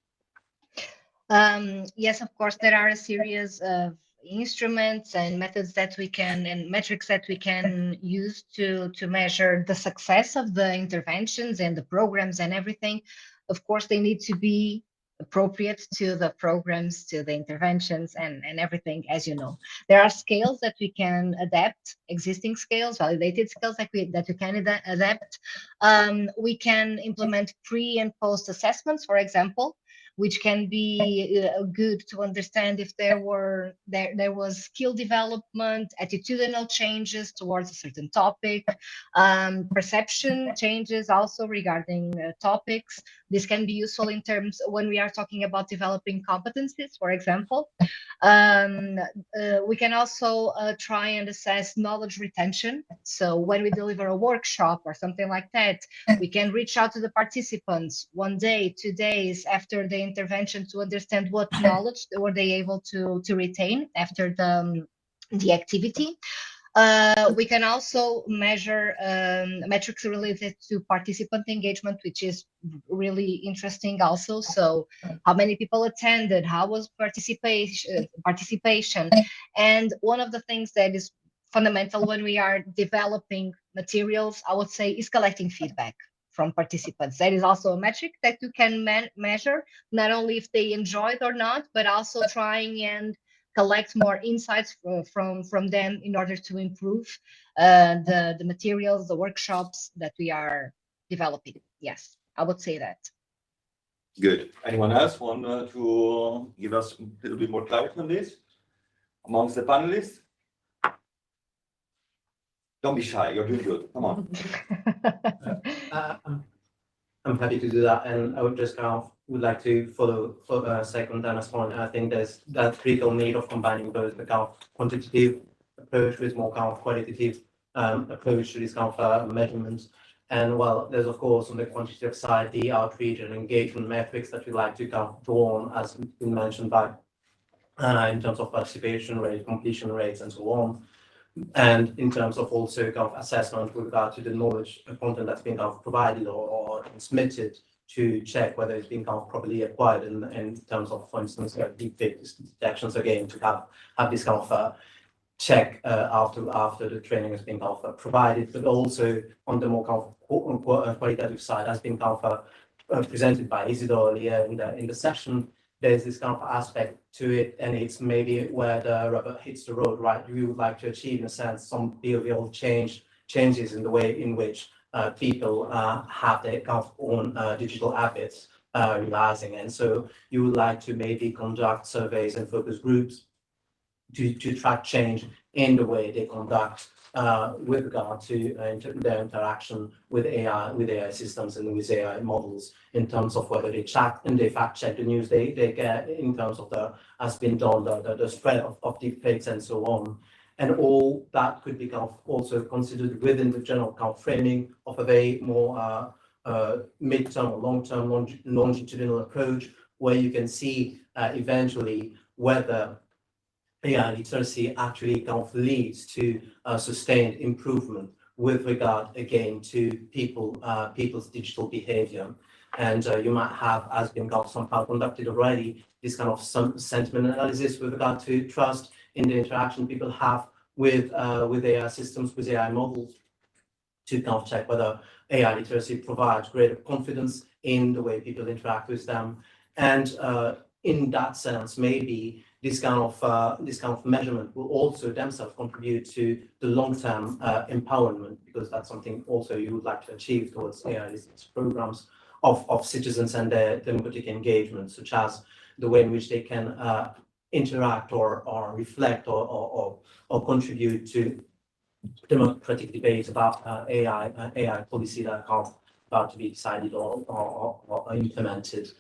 Speaker 5: Yes, of course, there are a series of instruments and methods that we can, and metrics that we can use to measure the success of the interventions and the programs and everything. Of course, they need to be appropriate to the programs, to the interventions and everything, as you know. There are scales that we can adapt, existing scales, validated scales that we can adapt. We can implement pre and post assessments, for example, which can be good to understand if there was skill development, attitudinal changes towards a certain topic, perception changes also regarding topics. This can be useful in terms when we are talking about developing competencies, for example. We can also try and assess knowledge retention. So when we deliver a workshop or something like that, we can reach out to the participants 1 day, 2 days after the intervention to understand what knowledge were they able to retain after the activity. We can also measure metrics related to participant engagement, which is really interesting also. So how many people attended, how was participation. And one of the things that is fundamental when we are developing materials, I would say, is collecting feedback from participants. That is also a metric that you can measure, not only if they enjoyed or not, but also trying and collect more insights from them in order to improve the materials, the workshops that we are developing. Yes, I would say that.
Speaker 1: Good. Anyone else want to give us a little bit more clarity on this amongst the panelists? Don't be shy, you're doing good. Come on.
Speaker 12: I'm happy to do that, and I would just would like to follow second Anna's point. I think there's that critical need of combining both the quantitative approach with more qualitative approach to these measurements. And well, there's of course on the quantitative side the outreach and engagement metrics that we like to draw on, as been mentioned by in terms of participation rate, completion rates, and so on. And in terms of also assessment with regard to the knowledge content that's being provided or transmitted, to check whether it's being properly acquired in terms of, for instance, deepfake detections, again, to have this check after the training has been provided, but also on the more qualitative side, as been presented by Isidore earlier in the session. There's this aspect to it, and it's maybe where the rubber hits the road, right? We would like to achieve, in a sense, some behavioral changes in the way in which people have their kind of own digital habits realizing. And so you would like to maybe conduct surveys and focus groups to track change in the way they conduct with regard to their interaction with AI systems and with AI models in terms of whether they check and they fact check the news they get in terms of the has been done, the spread of deepfakes and so on. And all that could be kind of also considered within the general kind of framing of a very more mid-term or long-term longitudinal approach, where you can see eventually whether AI literacy actually kind of leads to sustained improvement with regard again to people's digital behavior. And you might have, as been somehow conducted already, this kind of some sentiment analysis with regard to trust in the interaction people have with AI systems, with AI models, to kind of check whether AI literacy provides greater confidence in the way people interact with them. And in that sense, maybe this kind of measurement will also themselves contribute to the long-term empowerment, because that's something also you would like to achieve towards AI literacy programs of citizens and their democratic engagement, such as the way in which they can interact or reflect or contribute to democratic debates about AI policy that are about to be decided or implemented.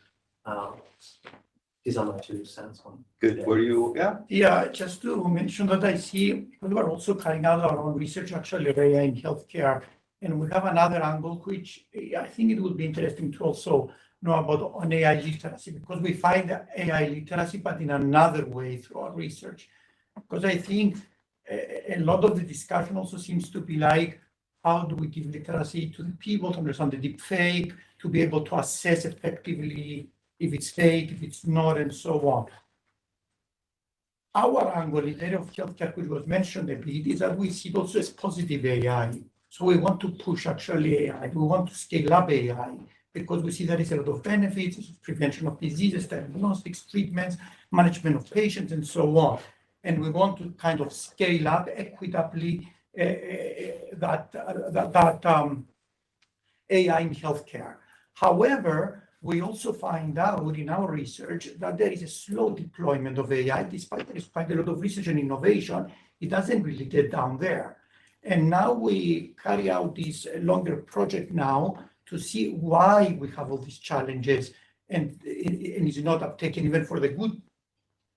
Speaker 12: These are my 2 cents on.
Speaker 1: Good. Were you? Yeah.
Speaker 13: Yeah, just to mention that I see we are also carrying out our own research actually of AI in healthcare, and we have another angle which I think it would be interesting to also know about on AI literacy, because we find AI literacy, but in another way through our research. Because I think a lot of the discussion also seems to be like, how do we give literacy to the people to understand the deep fake, to be able to assess effectively if it's fake, if it's not, and so on. Our angle in the area of healthcare, which was mentioned a bit, is that we see it also as positive AI. So we want to push actually AI. We want to scale up AI because we see there is a lot of benefits, prevention of diseases, diagnostics, treatments, management of patients, and so on. And we want to kind of scale up equitably that AI in healthcare. However, we also find out in our research that there is a slow deployment of AI, despite there is quite a lot of research and innovation. It doesn't really get down there. And now we carry out this longer project now to see why we have all these challenges and it's not uptaken even for the good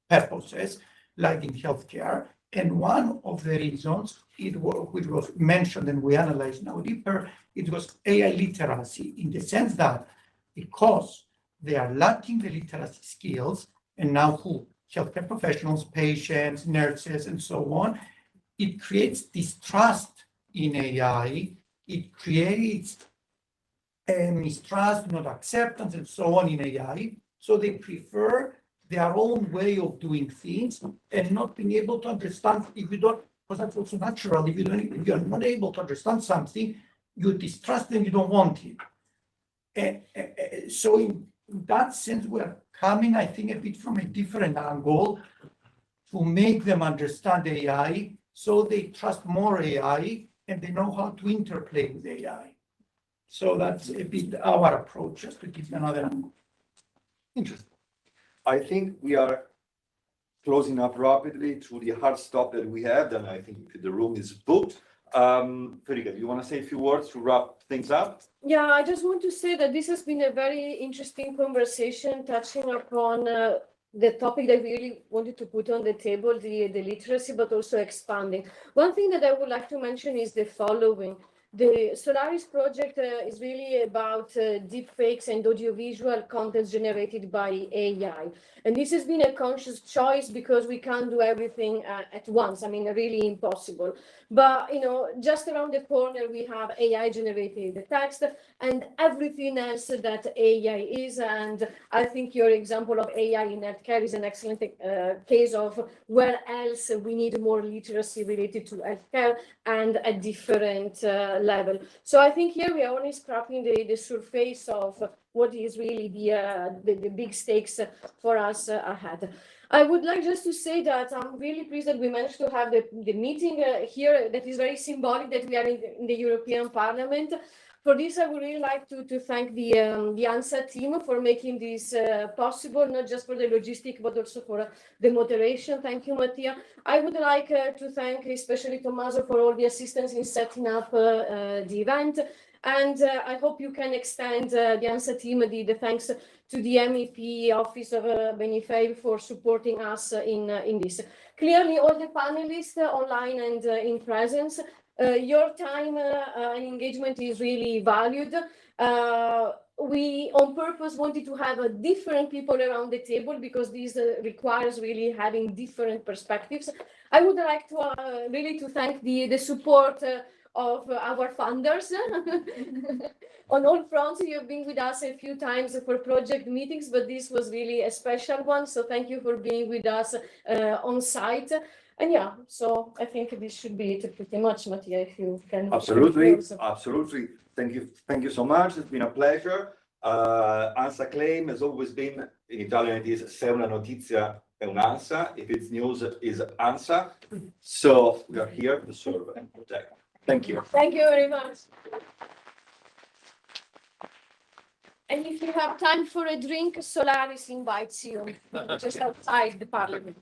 Speaker 13: purposes, like in healthcare. And one of the reasons, which was mentioned and we analyze now deeper, it was AI literacy, in the sense that because they are lacking the literacy skills, and now healthcare professionals, patients, nurses, and so on, it creates distrust in AI, it creates mistrust, not acceptance, and so on in AI. So they prefer their own way of doing things and not being able to understand if you don't, because that's also natural. If you are not able to understand something, you distrust and you don't want it. So in that sense, we're coming, I think, a bit from a different angle to make them understand AI, so they trust more AI and they know how to interplay with AI. So that's a bit our approach, just to give you another angle. Interesting.
Speaker 1: I think we are closing up rapidly to the hard stop that we have, and I think the room is booked. Federica, you want to say a few words to wrap things up?
Speaker 4: Yeah, I just want to say that this has been a very interesting conversation touching upon the topic that we really wanted to put on the table, the literacy, but also expanding. One thing that I would like to mention is the following. The Solaris project is really about deepfakes and audiovisual content generated by AI. And this has been a conscious choice because we can't do everything at once. I mean, really impossible. But, just around the corner, we have AI generating the text and everything else that AI is. And I think your example of AI in healthcare is an excellent case of where else we need more literacy related to healthcare and a different level. So I think here we are only scratching the surface of what is really the big stakes for us ahead. I would like just to say that I'm really pleased that we managed to have the meeting here. That is very symbolic that we are in the European Parliament. For this, I would really like to thank the ANSA team for making this possible, not just for the logistic, but also for the moderation. Thank you, Mattia. I would like to thank especially Tommaso for all the assistance in setting up the event. And I hope you can extend the ANSA team the thanks to the MEP office of Benifei for supporting us in this. Clearly, all the panelists online and in presence, your time and engagement is really valued. We on purpose wanted to have different people around the table because this requires really having different perspectives. I would like to really to thank the support of our funders. On all fronts, you have been with us a few times for project meetings, but this was really a special one. So thank you for being with us on site. And yeah, so I think this should be it pretty much, Mattia, if you can.
Speaker 1: Absolutely, absolutely. Thank you so much. It's been a pleasure. ANSA claim has always been, in Italian it is se una notizia è un'ANSA, if it's news is ANSA. So we are here to serve and protect. Thank you.
Speaker 4: Thank you very much. And if you have time for a drink, Solaris invites you just outside the parliament.